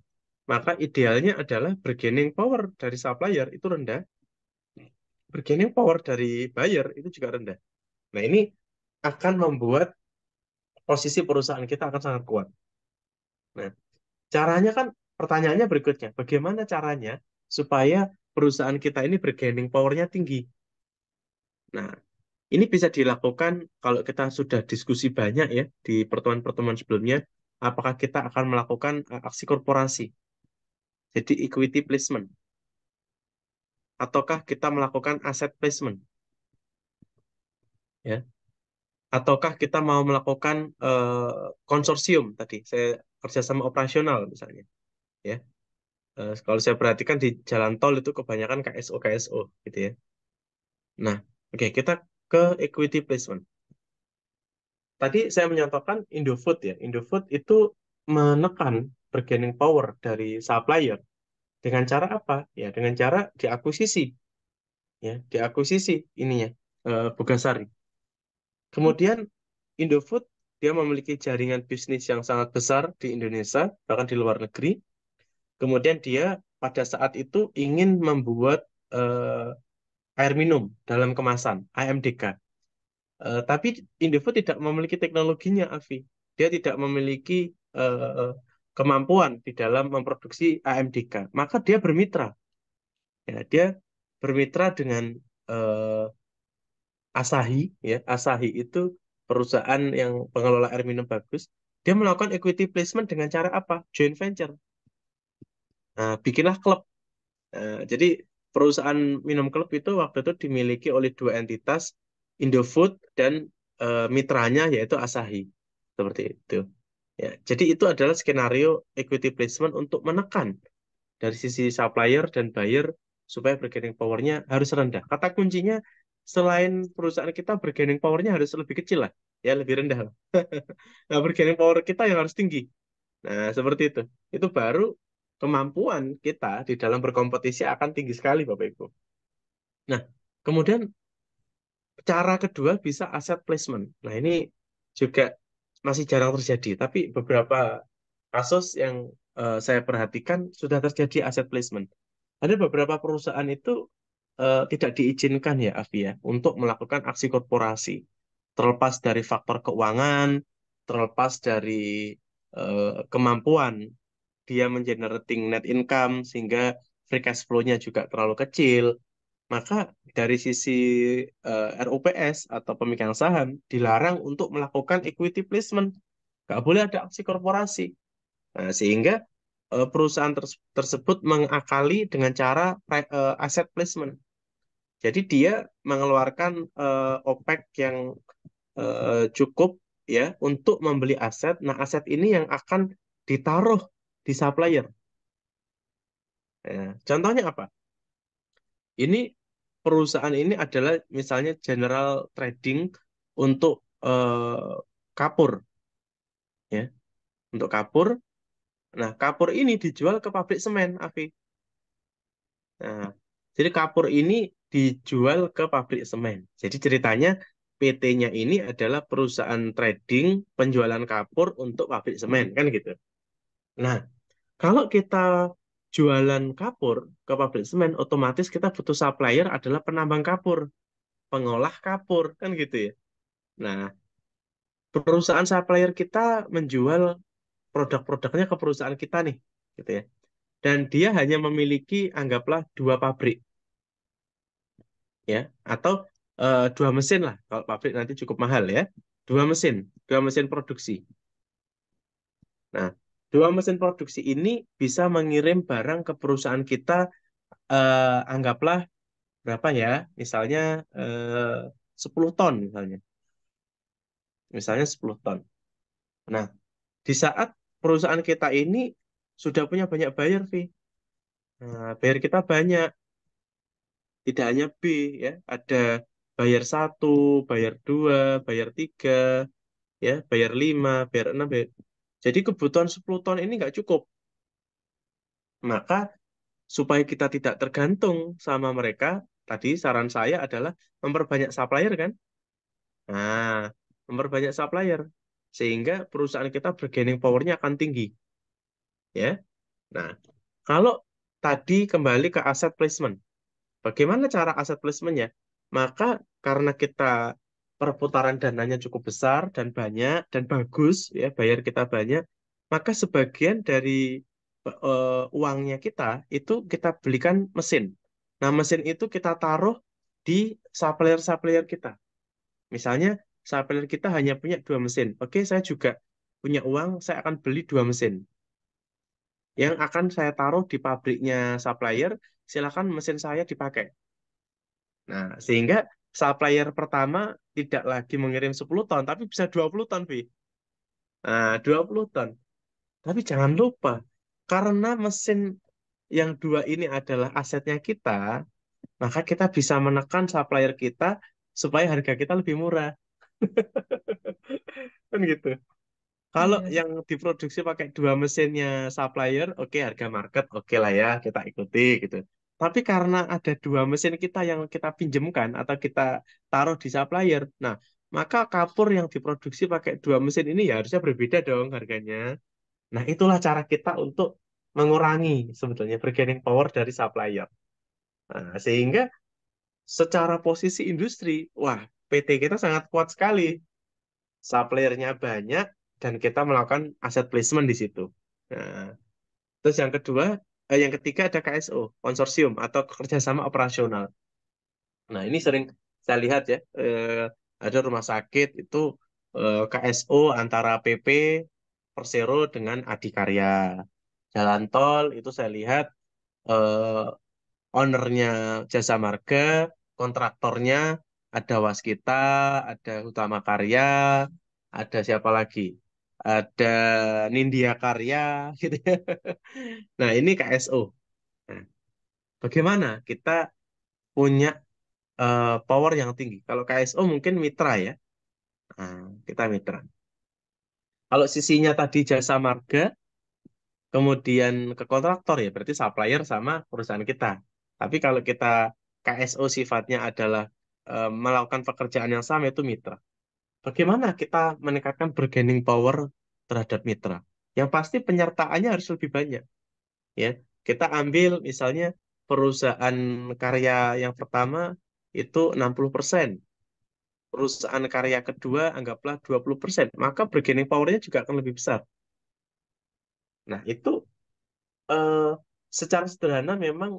maka idealnya adalah bargaining power dari supplier itu rendah, bargaining power dari buyer itu juga rendah. Nah, ini akan membuat posisi perusahaan kita akan sangat kuat. Nah, caranya kan pertanyaannya berikutnya, bagaimana caranya supaya perusahaan kita ini bargaining power-nya tinggi? Nah, ini bisa dilakukan kalau kita sudah diskusi banyak ya di pertemuan-pertemuan sebelumnya, apakah kita akan melakukan aksi korporasi, jadi equity placement, ataukah kita melakukan asset placement, ya, ataukah kita mau melakukan konsorsium tadi, saya kerjasama operasional misalnya, ya. Kalau saya perhatikan di jalan tol itu kebanyakan KSO KSO gitu ya. Nah, oke, kita ke equity placement. Tadi saya menyatakan Indofood ya. Indofood itu menekan bargaining power dari supplier dengan cara apa? Ya, dengan cara diakuisisi, ya, diakuisisi ininya Bogasari. Kemudian Indofood dia memiliki jaringan bisnis yang sangat besar di Indonesia, bahkan di luar negeri. Kemudian dia pada saat itu ingin membuat air minum dalam kemasan AMDK. Tapi Indofood tidak memiliki teknologinya, Avi. Dia tidak memiliki kemampuan di dalam memproduksi AMDK. Maka dia bermitra. Ya, dia bermitra dengan eh, Asahi. Ya, Asahi itu perusahaan yang pengelola air minum bagus. Dia melakukan equity placement dengan cara apa? Joint venture. Nah, bikinlah klub. Jadi perusahaan minum klub itu waktu itu dimiliki oleh dua entitas, Indofood dan mitranya yaitu Asahi. Seperti itu. Ya, jadi itu adalah skenario equity placement untuk menekan dari sisi supplier dan buyer supaya bargaining power-nya harus rendah. Kata kuncinya selain perusahaan kita bargaining power-nya harus lebih kecil lah, ya lebih rendah lah. Nah, bargaining power kita yang harus tinggi. Nah, seperti itu. Itu baru kemampuan kita di dalam berkompetisi akan tinggi sekali, Bapak Ibu. Nah, kemudian cara kedua bisa aset placement. Nah, ini juga masih jarang terjadi, tapi beberapa kasus yang saya perhatikan sudah terjadi aset placement. Ada beberapa perusahaan itu tidak diizinkan ya, Afi ya, untuk melakukan aksi korporasi. Terlepas dari faktor keuangan, terlepas dari kemampuan dia mengenerating net income sehingga free cash flow-nya juga terlalu kecil, maka dari sisi RUPS atau pemegang saham dilarang untuk melakukan equity placement. Nggak boleh ada aksi korporasi. Nah, sehingga perusahaan tersebut mengakali dengan cara asset placement. Jadi dia mengeluarkan OPEC yang cukup ya untuk membeli aset. Nah, aset ini yang akan ditaruh di supplier. Ya, contohnya apa? Ini perusahaan ini adalah misalnya General Trading untuk kapur, ya, untuk kapur. Nah, kapur ini dijual ke pabrik semen, Afi. Nah, jadi kapur ini dijual ke pabrik semen. Jadi ceritanya PT-nya ini adalah perusahaan trading penjualan kapur untuk pabrik semen, kan gitu. Nah, kalau kita jualan kapur ke pabrik semen, otomatis kita butuh supplier adalah penambang kapur, pengolah kapur, kan gitu ya. Nah, perusahaan supplier kita menjual produk-produknya ke perusahaan kita nih, gitu ya. Dan dia hanya memiliki, anggaplah, dua pabrik, ya, atau dua mesin lah. Kalau pabrik nanti cukup mahal ya, dua mesin produksi. Nah, dua mesin produksi ini bisa mengirim barang ke perusahaan kita, anggaplah berapa ya? Misalnya 10 ton misalnya. Misalnya 10 ton. Nah, di saat perusahaan kita ini sudah punya banyak buyer, Vi. Nah, buyer kita banyak, tidak hanya B ya, ada buyer satu, buyer dua, buyer tiga, ya, buyer lima, buyer enam. Jadi kebutuhan 10 ton ini nggak cukup. Maka supaya kita tidak tergantung sama mereka, tadi saran saya adalah memperbanyak supplier kan? Nah, memperbanyak supplier sehingga perusahaan kita bargaining power-nya akan tinggi, ya. Nah, kalau tadi kembali ke aset placement, bagaimana cara aset placement-nya? Maka karena kita perputaran dananya cukup besar dan banyak dan bagus, ya, bayar kita banyak, maka sebagian dari uangnya kita itu kita belikan mesin. Nah, mesin itu kita taruh di supplier-supplier kita. Misalnya, supplier kita hanya punya dua mesin. Oke, saya juga punya uang, saya akan beli dua mesin yang akan saya taruh di pabriknya supplier. Silakan mesin saya dipakai. Nah, sehingga supplier pertama tidak lagi mengirim 10 ton, tapi bisa 20 ton, Vi. Nah, 20 ton. Tapi jangan lupa, karena mesin yang dua ini adalah asetnya kita, maka kita bisa menekan supplier kita supaya harga kita lebih murah. Kan gitu. Kalau Iya. yang diproduksi pakai dua mesinnya supplier, oke, harga market oke lah ya, kita ikuti gitu. Tapi karena ada dua mesin kita yang kita pinjemkan atau kita taruh di supplier, nah maka kapur yang diproduksi pakai dua mesin ini ya harusnya berbeda dong harganya. Nah itulah cara kita untuk mengurangi sebetulnya bargaining power dari supplier. Nah, sehingga secara posisi industri, wah, PT kita sangat kuat sekali. Suppliernya banyak dan kita melakukan aset placement di situ. Nah, terus yang kedua, yang ketiga ada KSO, konsorsium atau kerjasama operasional. Nah, ini sering saya lihat ya, ada rumah sakit itu KSO antara PP, Persero dengan Adikarya. Jalan tol itu saya lihat eh, ownernya Jasa Marga, kontraktornya ada Waskita, ada Utama Karya, ada siapa lagi? Ada Nindya Karya, gitu ya. Nah, ini KSO. Nah, bagaimana kita punya power yang tinggi? Kalau KSO mungkin mitra ya. Nah, kita mitra. Kalau sisinya tadi Jasa Marga, kemudian ke kontraktor ya, berarti supplier sama perusahaan kita. Tapi kalau kita KSO sifatnya adalah melakukan pekerjaan yang sama itu mitra. Bagaimana kita meningkatkan bargaining power terhadap mitra? Yang pasti penyertaannya harus lebih banyak, ya. Kita ambil misalnya perusahaan karya yang pertama itu 60%, perusahaan karya kedua anggaplah 20%, maka bargaining power-nya juga akan lebih besar. Nah, itu eh, secara sederhana memang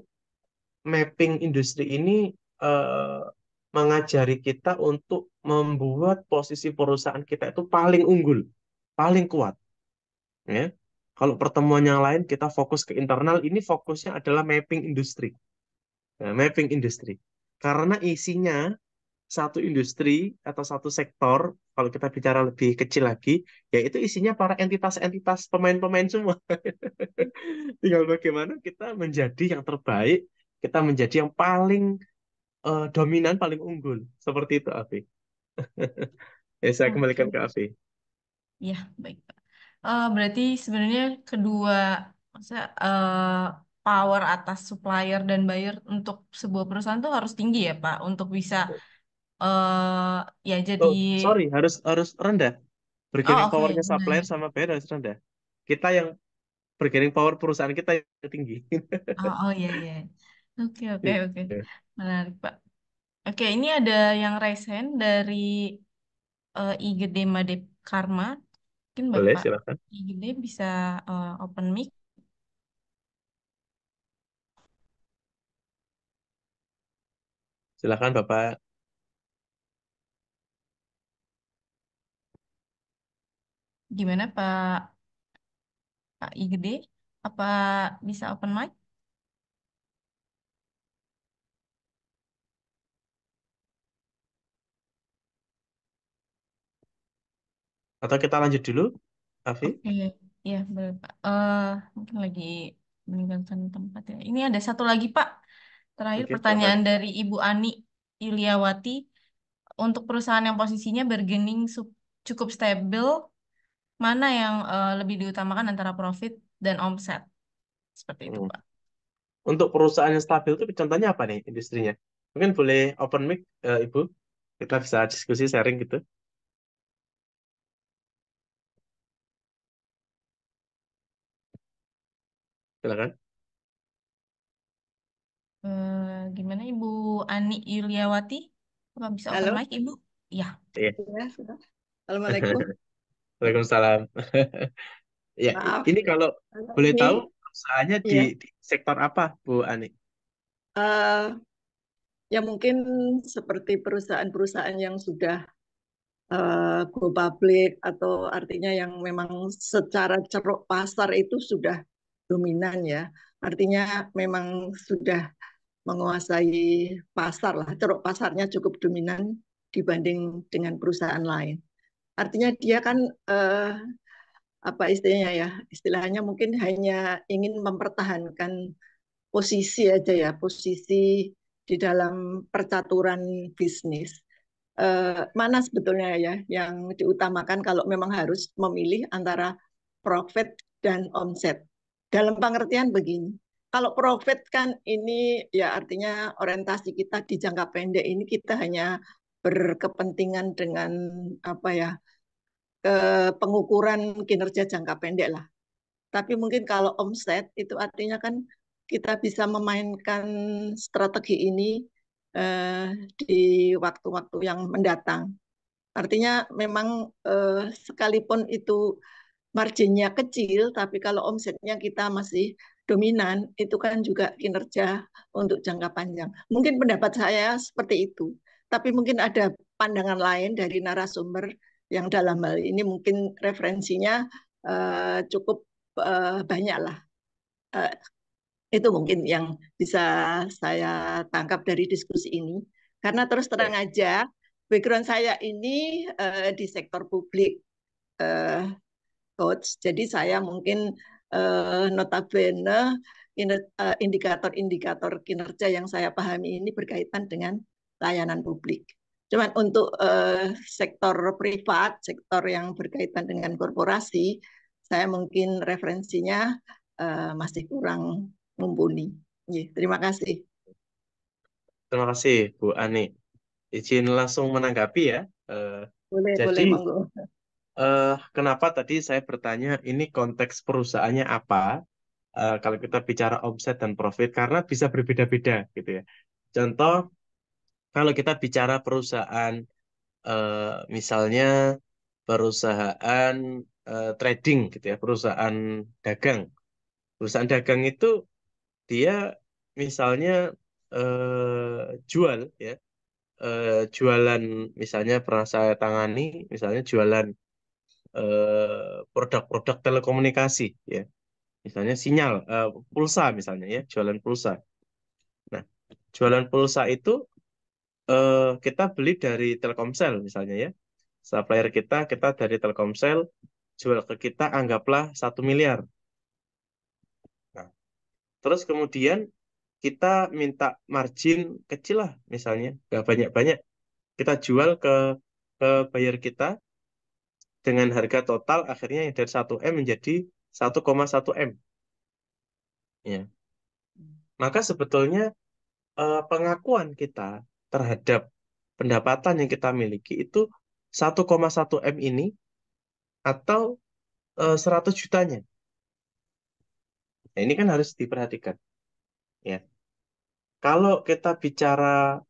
mapping industri ini eh, mengajari kita untuk membuat posisi perusahaan kita itu paling unggul, paling kuat, ya. Kalau pertemuan yang lain kita fokus ke internal, ini fokusnya adalah mapping industri. Nah, mapping industri. Karena isinya satu industri atau satu sektor, kalau kita bicara lebih kecil lagi, yaitu isinya para entitas-entitas pemain-pemain semua. Tinggal bagaimana kita menjadi yang terbaik, kita menjadi yang paling dominan, paling unggul. Seperti itu, Afi. Ya, saya kembalikan Oke. ke Afi. Ya, baik, Pak. Berarti sebenarnya kedua, maksudnya, power atas supplier dan buyer untuk sebuah perusahaan tuh harus tinggi ya, Pak, untuk bisa ya jadi. Oh, sorry, harus harus rendah. Oh, Bargaining oke, powernya benar supplier ya. sama buyer harus rendah. Kita yang bargaining power perusahaan kita yang tinggi. Oh, oh iya iya. Oke oke oke. Iya. Menarik, Pak. Oke, ini ada yang resen dari IGD Made Karma. Mungkin Boleh, Bapak silakan. IGD bisa open mic. Silakan, Bapak. Gimana Pak IGD? Apa bisa open mic? Atau kita lanjut dulu, Afi? Oke, ya boleh Pak. Mungkin lagi meninggalkan tempat ya. Ini ada satu lagi Pak. Terakhir Oke, silakan. pertanyaan dari Ibu Ani Yuliawati. Untuk perusahaan yang posisinya bargaining cukup stabil, mana yang lebih diutamakan antara profit dan omset? Seperti itu Hmm. Pak. Untuk perusahaan yang stabil itu contohnya apa nih industrinya? Mungkin boleh open mic, Ibu. Kita bisa diskusi sharing gitu. Silakan. Gimana Ibu Ani Yuliawati? Apa bisa open Halo, mic Ibu? Ya. Iya. ya, sudah. Assalamualaikum. Waalaikumsalam. Ya, Maaf, ini kalau boleh ini tahu perusahaannya di, ya, di sektor apa, Bu Ani? eh, ya mungkin seperti perusahaan-perusahaan yang sudah go public atau artinya yang memang secara ceruk pasar itu sudah dominan ya. Artinya memang sudah menguasai pasar lah, ceruk pasarnya cukup dominan dibanding dengan perusahaan lain. Artinya dia kan eh, apa istilahnya ya, istilahnya mungkin hanya ingin mempertahankan posisi aja ya, posisi di dalam percaturan bisnis. Mana sebetulnya ya yang diutamakan kalau memang harus memilih antara profit dan omset. Dalam pengertian begini, kalau profit kan ini ya artinya orientasi kita di jangka pendek ini kita hanya berkepentingan dengan apa ya pengukuran kinerja jangka pendek lah. Tapi mungkin kalau omset itu artinya kan kita bisa memainkan strategi ini di waktu-waktu yang mendatang. Artinya memang sekalipun itu marginnya kecil, tapi kalau omsetnya kita masih dominan, itu kan juga kinerja untuk jangka panjang. Mungkin pendapat saya seperti itu. Tapi mungkin ada pandangan lain dari narasumber yang dalam hal ini mungkin referensinya cukup banyak lah. Eh, itu mungkin yang bisa saya tangkap dari diskusi ini. Karena terus terang aja, background saya ini di sektor publik, eh, Coach. Jadi saya mungkin notabene indikator-indikator kinerja yang saya pahami ini berkaitan dengan layanan publik. Cuman untuk sektor privat, sektor yang berkaitan dengan korporasi, saya mungkin referensinya masih kurang mumpuni. Terima kasih. Terima kasih, Bu Ani. Izin langsung menanggapi ya. Eh, Boleh, jadi, boleh, monggo. kenapa tadi saya bertanya ini konteks perusahaannya apa? Kalau kita bicara omset dan profit, karena bisa berbeda-beda gitu ya. Contoh, kalau kita bicara perusahaan, misalnya perusahaan trading gitu ya, perusahaan dagang. Perusahaan dagang itu dia misalnya jual ya, jualan misalnya pernah saya tangani, misalnya jualan produk-produk telekomunikasi ya, misalnya sinyal, pulsa misalnya ya, jualan pulsa. Nah, jualan pulsa itu kita beli dari Telkomsel misalnya ya, supplier kita dari Telkomsel jual ke kita anggaplah 1 miliar. Nah, terus kemudian kita minta margin kecil lah misalnya, nggak banyak-banyak. Kita jual ke buyer kita dengan harga total akhirnya yang dari 1 M menjadi 1,1 M. Ya. Maka sebetulnya pengakuan kita terhadap pendapatan yang kita miliki itu 1,1 M ini atau 100 jutanya. Nah, ini kan harus diperhatikan. Ya. Kalau kita bicara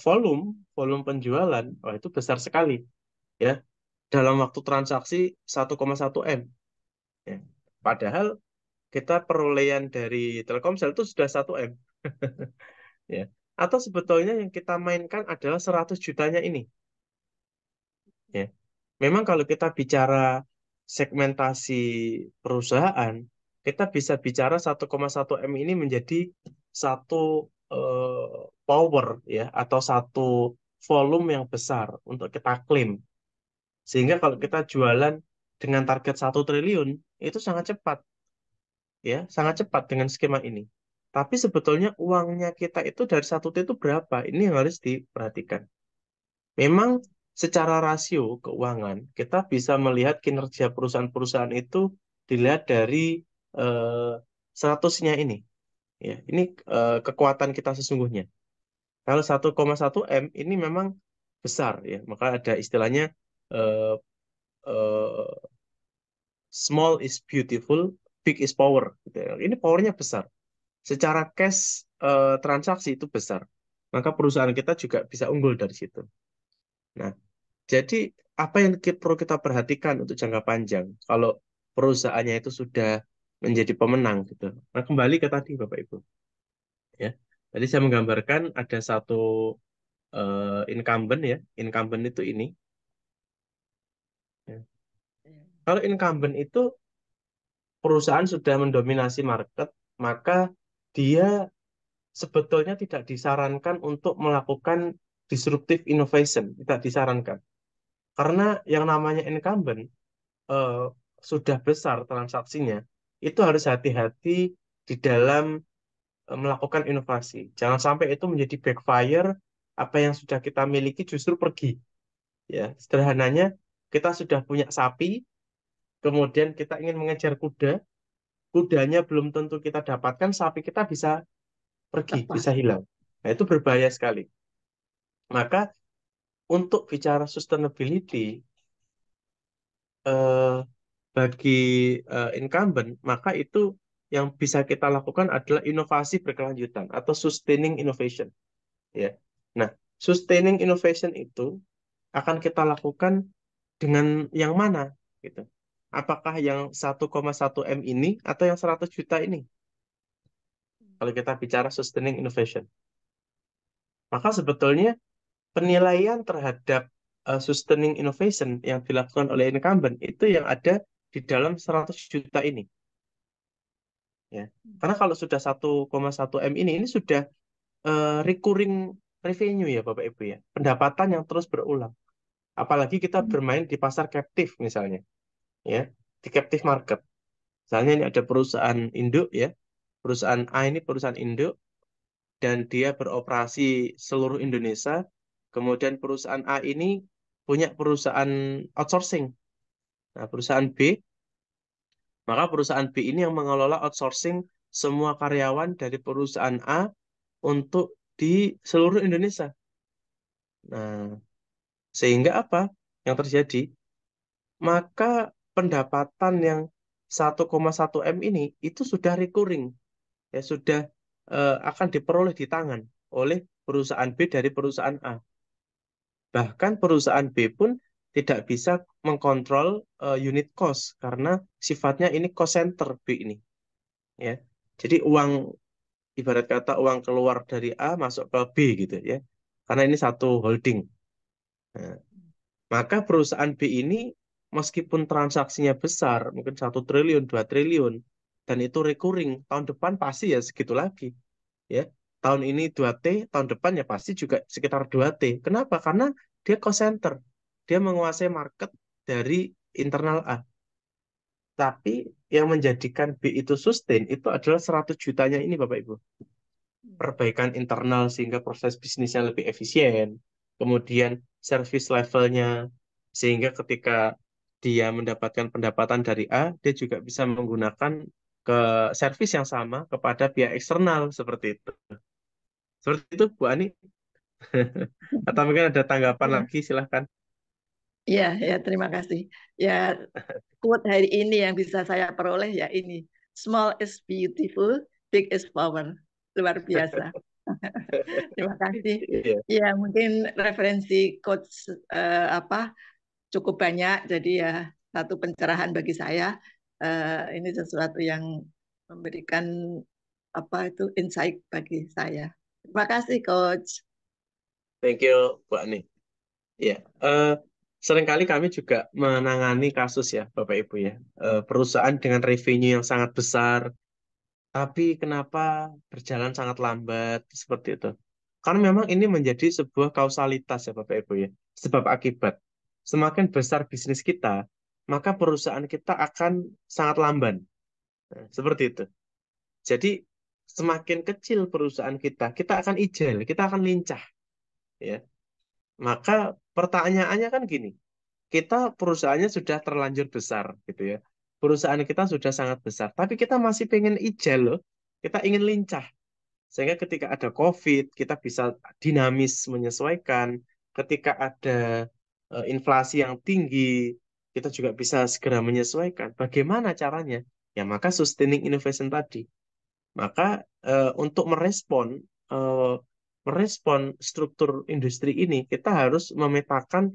volume, volume penjualan, wah itu besar sekali. Ya. Dalam waktu transaksi 1,1 M. Ya. Padahal kita perolehan dari Telkomsel itu sudah 1 M. Ya. Atau sebetulnya yang kita mainkan adalah 100 jutanya ini. Ya. Memang kalau kita bicara segmentasi perusahaan, kita bisa bicara 1,1 M ini menjadi satu power ya, atau satu volume yang besar untuk kita klaim. Sehingga kalau kita jualan dengan target 1 triliun, itu sangat cepat ya, sangat cepat dengan skema ini. Tapi sebetulnya uangnya kita itu dari 1T itu berapa? Ini yang harus diperhatikan. Memang secara rasio keuangan, kita bisa melihat kinerja perusahaan-perusahaan itu dilihat dari eh, 100-nya ini. Ya, ini kekuatan kita sesungguhnya. Kalau 1,1 M ini memang besar ya, maka ada istilahnya eh, eh, small is beautiful, big is power. Gitu ya. Ini powernya besar. Secara cash transaksi itu besar. Maka perusahaan kita juga bisa unggul dari situ. Nah, jadi apa yang perlu kita perhatikan untuk jangka panjang kalau perusahaannya itu sudah menjadi pemenang gitu. Nah, kembali ke tadi Bapak Ibu ya. Tadi saya menggambarkan ada satu incumbent ya. Incumbent itu ini. Ya. Kalau incumbent itu perusahaan sudah mendominasi market, maka dia sebetulnya tidak disarankan untuk melakukan disruptive innovation, tidak disarankan. Karena yang namanya incumbent eh, sudah besar transaksinya, itu harus hati-hati di dalam melakukan inovasi. Jangan sampai itu menjadi backfire, apa yang sudah kita miliki justru pergi. Ya, sederhananya kita sudah punya sapi, kemudian kita ingin mengejar kuda, kudanya belum tentu kita dapatkan, sapi kita bisa pergi, bisa Lepas. hilang. Nah, itu berbahaya sekali. Maka untuk bicara sustainability, eh, bagi incumbent, maka itu yang bisa kita lakukan adalah inovasi berkelanjutan atau sustaining innovation, ya. Nah, sustaining innovation itu akan kita lakukan dengan yang mana, gitu. Apakah yang 1,1 M ini atau yang 100 juta ini? Kalau kita bicara sustaining innovation, maka sebetulnya penilaian terhadap sustaining innovation yang dilakukan oleh incumbent itu yang ada di dalam 100 juta ini, ya. Karena kalau sudah 1,1 M ini sudah recurring revenue ya Bapak Ibu ya, pendapatan yang terus berulang. Apalagi kita bermain di pasar captive misalnya, ya, di captive market. Misalnya ini ada perusahaan induk ya, perusahaan A ini perusahaan induk dan dia beroperasi seluruh Indonesia. Kemudian perusahaan A ini punya perusahaan outsourcing. Nah, perusahaan B, maka perusahaan B ini yang mengelola outsourcing semua karyawan dari perusahaan A untuk di seluruh Indonesia. Nah, sehingga apa yang terjadi? Maka pendapatan yang 1,1 M ini itu sudah recurring, ya sudah akan diperoleh di tangan oleh perusahaan B dari perusahaan A. Bahkan perusahaan B pun tidak bisa mengkontrol unit cost karena sifatnya ini cost center B ini, ya. Jadi uang, ibarat kata uang keluar dari A masuk ke B gitu ya. Karena ini satu holding. Nah, maka perusahaan B ini meskipun transaksinya besar, mungkin 1 triliun, 2 triliun, dan itu recurring, tahun depan pasti ya segitu lagi, ya. Tahun ini 2T, tahun depan ya pasti juga sekitar 2T. Kenapa? Karena dia cost center. Dia menguasai market dari internal A. Tapi yang menjadikan B itu sustain itu adalah 100 jutanya ini Bapak Ibu. Perbaikan internal sehingga proses bisnisnya lebih efisien. Kemudian service levelnya sehingga ketika dia mendapatkan pendapatan dari A, dia juga bisa menggunakan ke service yang sama kepada pihak eksternal seperti itu. Seperti itu, Bu Ani. Atau mungkin ada tanggapan Ya, lagi, silahkan. ya, ya, terima kasih. Ya, quote hari ini yang bisa saya peroleh ya ini. Small is beautiful, big is power. Luar biasa. Terima kasih. Iya, Ya, mungkin referensi coach apa cukup banyak. Jadi ya satu pencerahan bagi saya. Ini sesuatu yang memberikan apa itu insight bagi saya. Terima kasih, coach. thank you, Bu Ani. Ya, seringkali kami juga menangani kasus ya, Bapak Ibu ya. Perusahaan dengan revenue yang sangat besar, tapi kenapa berjalan sangat lambat seperti itu? Karena memang ini menjadi sebuah kausalitas ya, Bapak Ibu ya. Sebab akibat. Semakin besar bisnis kita, maka perusahaan kita akan sangat lamban. Nah, seperti itu. Jadi semakin kecil perusahaan kita akan ijel, kita akan lincah, ya. Maka pertanyaannya kan gini, kita perusahaannya sudah terlanjur besar gitu ya. Perusahaan kita sudah sangat besar, tapi kita masih pengen ijel loh. Kita ingin lincah. Sehingga ketika ada COVID, kita bisa dinamis menyesuaikan. Ketika ada inflasi yang tinggi, kita juga bisa segera menyesuaikan. Bagaimana caranya? Ya maka sustaining innovation tadi. Maka untuk eh, merespon struktur industri ini, kita harus memetakan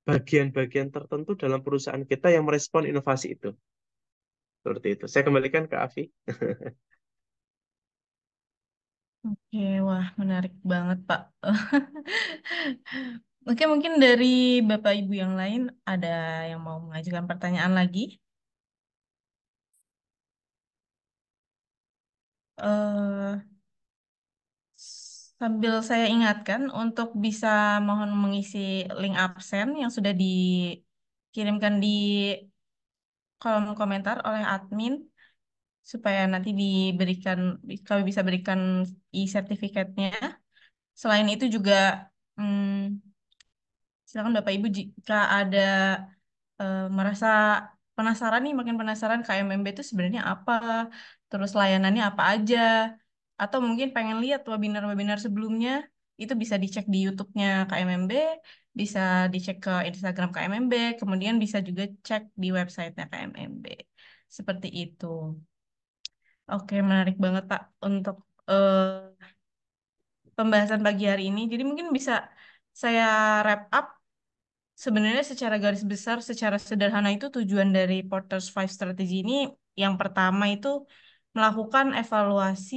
bagian-bagian tertentu dalam perusahaan kita yang merespon inovasi itu. Seperti itu. Saya kembalikan ke Avi. Oke, wah menarik banget Pak. Oke, mungkin dari Bapak Ibu yang lain ada yang mau mengajukan pertanyaan lagi. eh Sambil saya ingatkan untuk bisa mohon mengisi link absen yang sudah dikirimkan di kolom komentar oleh admin supaya nanti kami bisa berikan e-sertifikatnya. Selain itu juga hmm, silakan Bapak Ibu jika ada merasa penasaran nih, makin penasaran KMMB itu sebenarnya apa, terus layanannya apa aja, atau mungkin pengen lihat webinar-webinar sebelumnya, itu bisa dicek di YouTube-nya KMMB, bisa dicek ke Instagram KMMB, kemudian bisa juga cek di websitenya KMMB. Seperti itu. Oke, menarik banget Pak untuk eh, pembahasan pagi hari ini. Jadi mungkin bisa saya wrap up. Sebenarnya secara garis besar, secara sederhana itu tujuan dari Porter's Five Strategy ini yang pertama itu melakukan evaluasi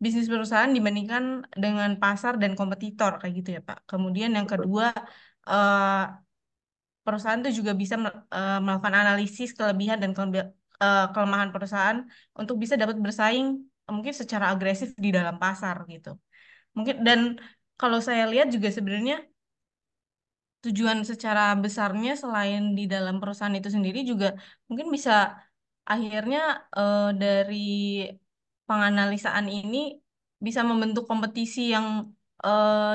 bisnis perusahaan dibandingkan dengan pasar dan kompetitor kayak gitu ya Pak. Kemudian yang Betul. kedua, eh, perusahaan itu juga bisa melakukan analisis kelebihan dan kelemahan perusahaan untuk bisa dapat bersaing mungkin secara agresif di dalam pasar gitu. Mungkin dan kalau saya lihat juga sebenarnya tujuan secara besarnya selain di dalam perusahaan itu sendiri juga mungkin bisa akhirnya dari penganalisaan ini bisa membentuk kompetisi yang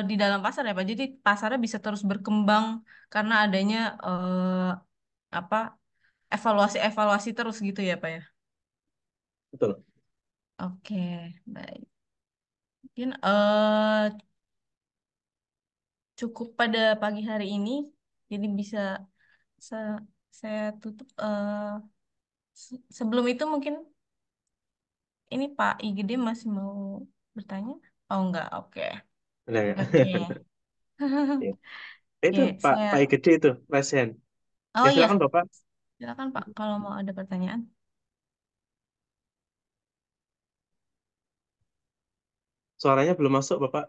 di dalam pasar ya Pak. Jadi pasarnya bisa terus berkembang karena adanya apa evaluasi-evaluasi terus gitu ya Pak ya. Betul. Oke, baik. Mungkin cukup pada pagi hari ini. Jadi bisa se- saya tutup. Sebelum itu mungkin ini Pak IGD masih mau bertanya? Oh enggak, oke. Benar Oke. nggak? Ya. Itu Oke, Pak saya. Gede itu, Resen. Oh Ya iya, silakan Bapak. silakan Pak kalau mau ada pertanyaan. Suaranya belum masuk Bapak.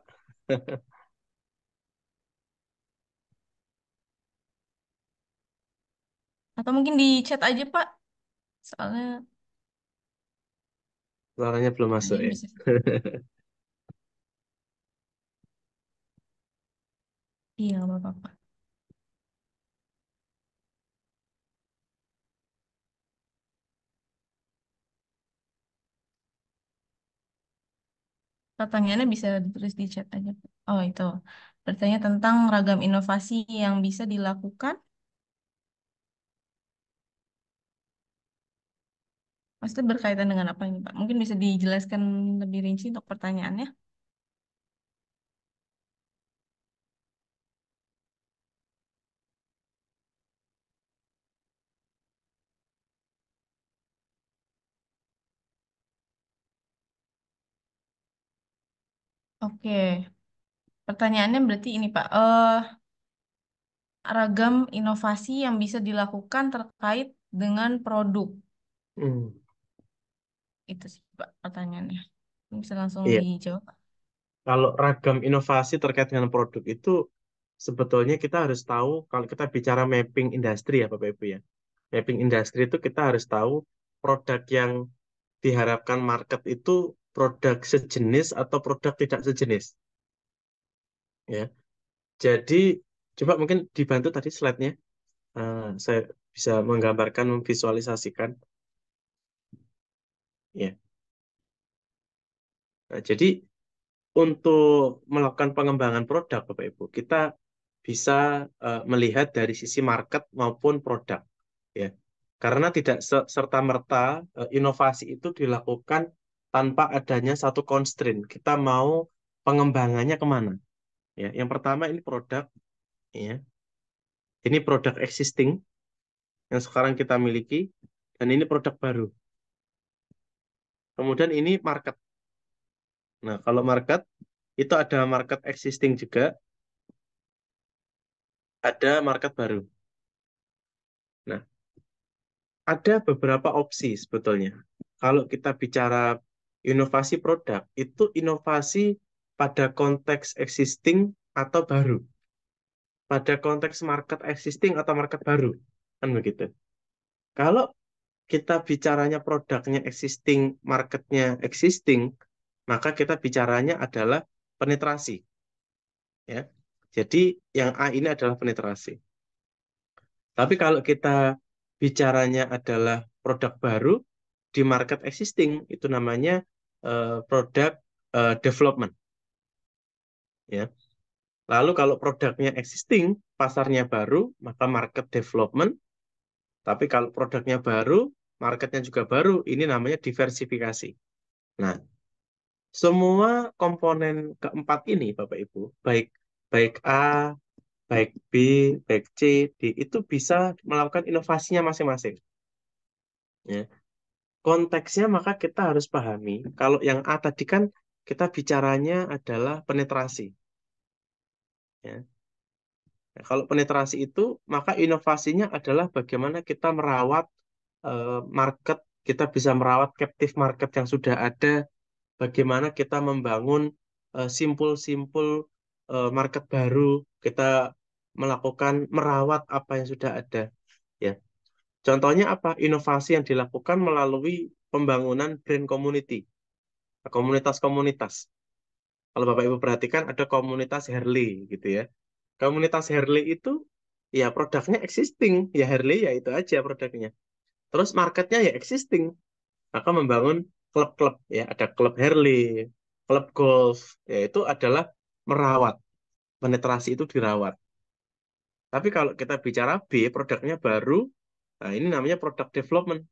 Atau mungkin di chat aja Pak. Soalnya Suaranya belum ada masuk yang ya. bisa. Iya, nggak apa-apa. Pertanyaannya bisa ditulis di chat aja Pak. Oh itu. Bertanya tentang ragam inovasi yang bisa dilakukan. Pasti berkaitan dengan apa ini Pak? Mungkin bisa dijelaskan lebih rinci untuk pertanyaannya. Oke, pertanyaannya berarti ini Pak. Ragam inovasi yang bisa dilakukan terkait dengan produk. Hmm. Itu sih Pak pertanyaannya. Bisa langsung Iya, dijawab. kalau ragam inovasi terkait dengan produk itu sebetulnya kita harus tahu kalau kita bicara mapping industri ya Bapak Ibu ya. Mapping industri itu kita harus tahu produk yang diharapkan market itu produk sejenis atau produk tidak sejenis ya. Jadi coba mungkin dibantu tadi slide-nya. Saya bisa menggambarkan, memvisualisasikan ya. Nah, jadi untuk melakukan pengembangan produk, Bapak Ibu, kita bisa melihat dari sisi market maupun produk, ya. Karena tidak serta-merta inovasi itu dilakukan tanpa adanya satu constraint. Kita mau pengembangannya kemana? Ya, yang pertama ini produk, ya. Ini produk existing yang sekarang kita miliki, dan ini produk baru. Kemudian ini market. Nah, kalau market itu ada market existing juga, ada market baru. Nah, ada beberapa opsi sebetulnya. Kalau kita bicara inovasi produk, itu inovasi pada konteks existing atau baru. Pada konteks market existing atau market baru. Kan begitu. Kalau kita bicaranya produknya existing, marketnya existing, maka kita bicaranya adalah penetrasi. Ya. Jadi yang A ini adalah penetrasi. Tapi kalau kita bicaranya adalah produk baru di market existing, itu namanya produk development. Ya. Lalu kalau produknya existing, pasarnya baru, maka market development. Tapi kalau produknya baru, marketnya juga baru, ini namanya diversifikasi. Nah, Semua komponen keempat ini, Bapak Ibu, baik baik A, baik B, baik C, D, itu bisa melakukan inovasinya masing-masing. Ya. Konteksnya maka kita harus pahami, kalau yang A tadi kan kita bicaranya adalah penetrasi. Ya. Nah, kalau penetrasi itu, maka inovasinya adalah bagaimana kita merawat market, kita bisa merawat captive market yang sudah ada, bagaimana kita membangun simpul-simpul market baru, kita melakukan merawat apa yang sudah ada. Ya, contohnya apa? Inovasi yang dilakukan melalui pembangunan brand community, komunitas-komunitas. Kalau Bapak Ibu perhatikan ada komunitas Harley gitu ya. Komunitas Harley itu ya produknya existing, ya Harley ya itu aja produknya. Terus marketnya ya existing, maka membangun klub-klub ya, ada klub Harley, klub golf, ya itu adalah merawat, penetrasi itu dirawat. Tapi kalau kita bicara B, produknya baru, nah ini namanya product development.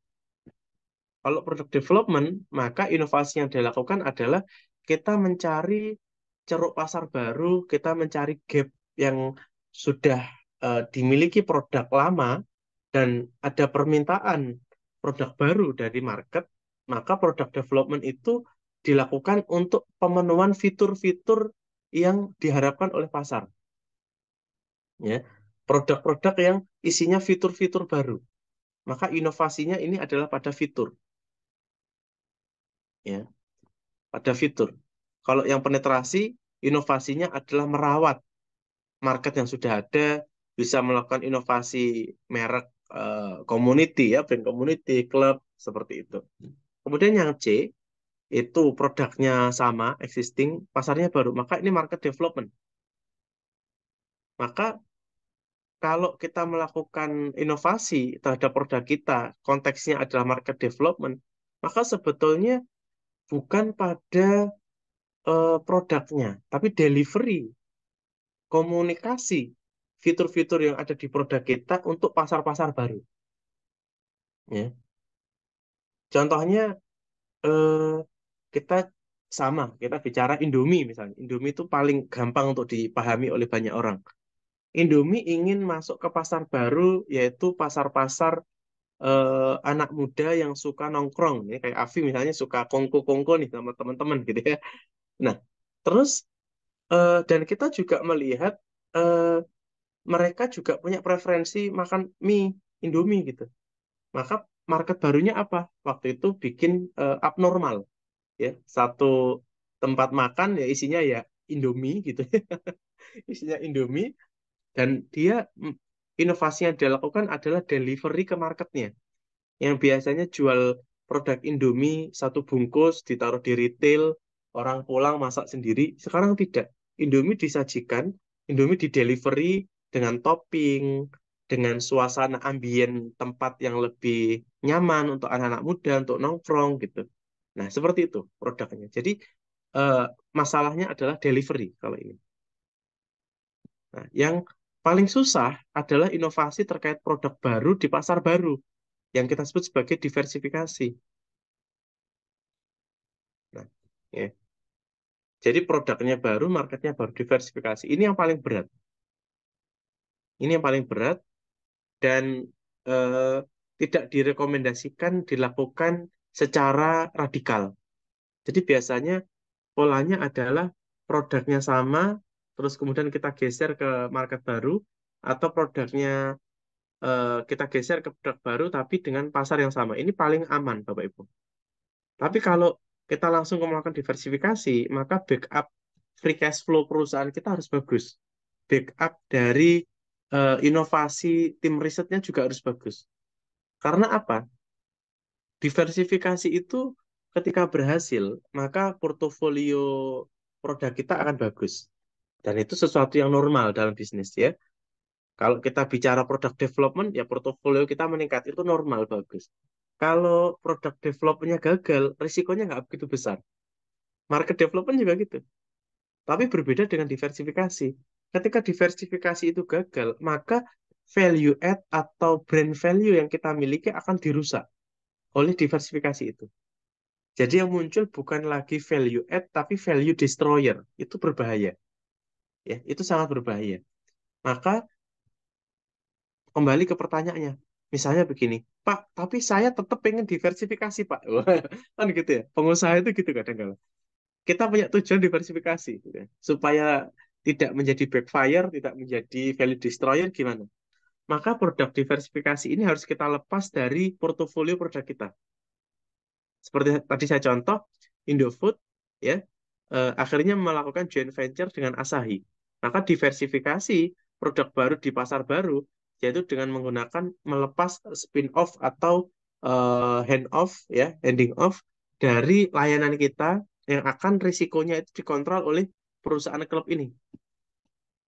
Kalau product development, maka inovasi yang dilakukan adalah kita mencari ceruk pasar baru, kita mencari gap yang sudah dimiliki produk lama dan ada permintaan produk baru dari market, maka product development itu dilakukan untuk pemenuhan fitur-fitur yang diharapkan oleh pasar. Ya, produk-produk yang isinya fitur-fitur baru. Maka inovasinya ini adalah pada fitur, ya, pada fitur. Kalau yang penetrasi, inovasinya adalah merawat market yang sudah ada, bisa melakukan inovasi merek community ya, brand community, klub seperti itu. Kemudian yang C itu produknya sama, existing, pasarnya baru, maka ini market development. Maka kalau kita melakukan inovasi terhadap produk kita, konteksnya adalah market development, maka sebetulnya bukan pada produknya, tapi delivery, komunikasi, fitur-fitur yang ada di produk kita untuk pasar-pasar baru. Ya. Contohnya eh, kita kita bicara Indomie misalnya. Indomie itu paling gampang untuk dipahami oleh banyak orang. Indomie ingin masuk ke pasar baru, yaitu pasar-pasar anak muda yang suka nongkrong. Ya, kayak Afi misalnya suka kongko-kongko nih sama teman-teman gitu ya. Nah, terus dan kita juga melihat eh, mereka juga punya preferensi makan mie Indomie gitu. Maka market barunya apa? Waktu itu bikin abnormal ya, satu tempat makan ya isinya ya Indomie gitu ya. Isinya Indomie dan dia inovasi yang dilakukan adalah delivery ke marketnya. Yang biasanya jual produk Indomie satu bungkus ditaruh di retail, orang pulang masak sendiri, sekarang tidak. Indomie disajikan, Indomie di delivery dengan topping, dengan suasana ambien tempat yang lebih nyaman untuk anak-anak muda untuk nongkrong gitu. Nah, seperti itu produknya. Jadi eh, masalahnya adalah delivery kalau ini. Nah, yang paling susah adalah inovasi terkait produk baru di pasar baru yang kita sebut sebagai diversifikasi. Nah, ya. Jadi produknya baru, marketnya baru, diversifikasi. Ini yang paling berat. Ini yang paling berat dan eh, tidak direkomendasikan dilakukan secara radikal. Jadi biasanya polanya adalah produknya sama, terus kemudian kita geser ke market baru, atau produknya kita geser ke produk baru tapi dengan pasar yang sama. Ini paling aman, Bapak Ibu. Tapi kalau kita langsung melakukan diversifikasi, maka backup free cash flow perusahaan kita harus bagus. Backup dari inovasi tim risetnya juga harus bagus. Karena apa? Diversifikasi itu ketika berhasil, maka portofolio produk kita akan bagus. Dan itu sesuatu yang normal dalam bisnis ya. Kalau kita bicara product development, ya portofolio kita meningkat, itu normal, bagus. Kalau produk development-nya gagal, risikonya nggak begitu besar. Market development juga gitu. Tapi berbeda dengan diversifikasi. Ketika diversifikasi itu gagal, maka value add atau brand value yang kita miliki akan dirusak oleh diversifikasi itu. Jadi yang muncul bukan lagi value add, tapi value destroyer. Itu berbahaya. Ya, itu sangat berbahaya. Maka kembali ke pertanyaannya. Misalnya begini, Pak, tapi saya tetap pengen diversifikasi, Pak. Wah, kan gitu ya. Pengusaha itu gitu kadang-kadang. Kita punya tujuan diversifikasi, gitu ya. Supaya tidak menjadi backfire, tidak menjadi value destroyer, gimana? Maka produk diversifikasi ini harus kita lepas dari portofolio produk kita. Seperti tadi saya contoh, Indofood ya akhirnya melakukan joint venture dengan Asahi. Maka diversifikasi produk baru di pasar baru yaitu dengan menggunakan melepas spin off atau hand off ya, handing off dari layanan kita yang akan risikonya itu dikontrol oleh perusahaan klub ini,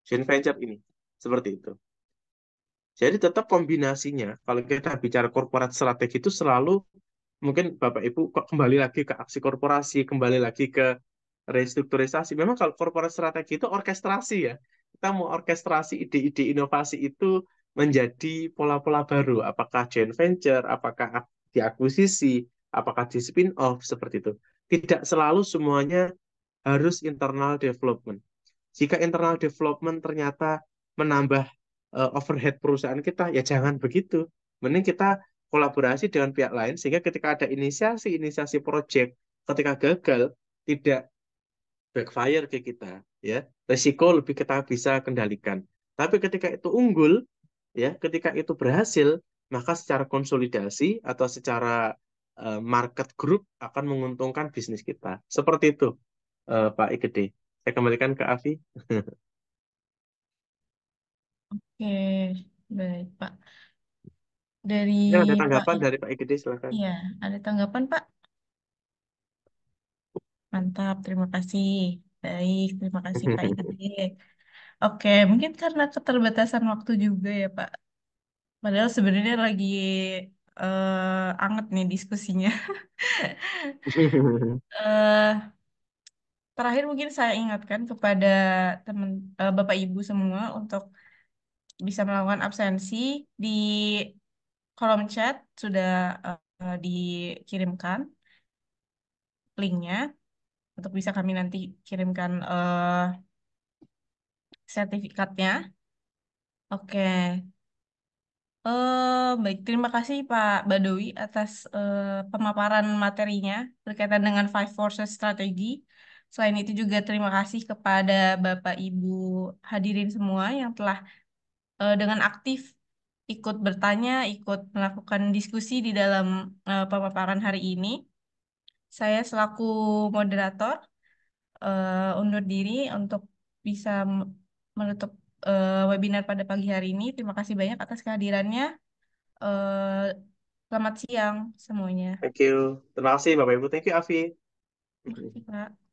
joint venture ini. Seperti itu. Jadi tetap kombinasinya kalau kita bicara corporate strategi itu selalu mungkin Bapak Ibu kok kembali lagi ke aksi korporasi, kembali lagi ke restrukturisasi. Memang kalau corporate strategi itu orkestrasi ya. Kita mau orkestrasi ide-ide inovasi itu menjadi pola-pola baru. Apakah joint venture, apakah diakuisisi, apakah di spin-off, seperti itu. Tidak selalu semuanya harus internal development. Jika internal development ternyata menambah overhead perusahaan kita, ya jangan begitu. Mending kita kolaborasi dengan pihak lain sehingga ketika ada inisiasi project, ketika gagal tidak backfire ke kita, ya resiko lebih kita bisa kendalikan. Tapi ketika itu unggul, ya ketika itu berhasil, maka secara konsolidasi atau secara market group akan menguntungkan bisnis kita. Seperti itu, Pak Igede. Saya kembalikan ke Avi. Oke, baik Pak. Dari Ya, ada Pak, tanggapan dari Pak Igede, silakan. iya, ada tanggapan Pak? Mantap, terima kasih. Baik, terima kasih Pak Ide. Oke, mungkin karena keterbatasan waktu juga ya Pak. Padahal sebenarnya lagi anget nih diskusinya. eh Terakhir mungkin saya ingatkan kepada teman Bapak Ibu semua untuk bisa melakukan absensi di kolom chat sudah dikirimkan linknya untuk bisa kami nanti kirimkan sertifikatnya. Oke, baik. Terima kasih Pak Badowi atas pemaparan materinya berkaitan dengan Five Forces Strategi. Selain itu juga terima kasih kepada Bapak Ibu hadirin semua yang telah dengan aktif ikut bertanya, ikut melakukan diskusi di dalam pemaparan hari ini. Saya selaku moderator undur diri untuk bisa menutup webinar pada pagi hari ini. Terima kasih banyak atas kehadirannya. Eh, Selamat siang semuanya. Thank you. Terima kasih Bapak Ibu. Thank you, Avi. Terima kasih, Pak.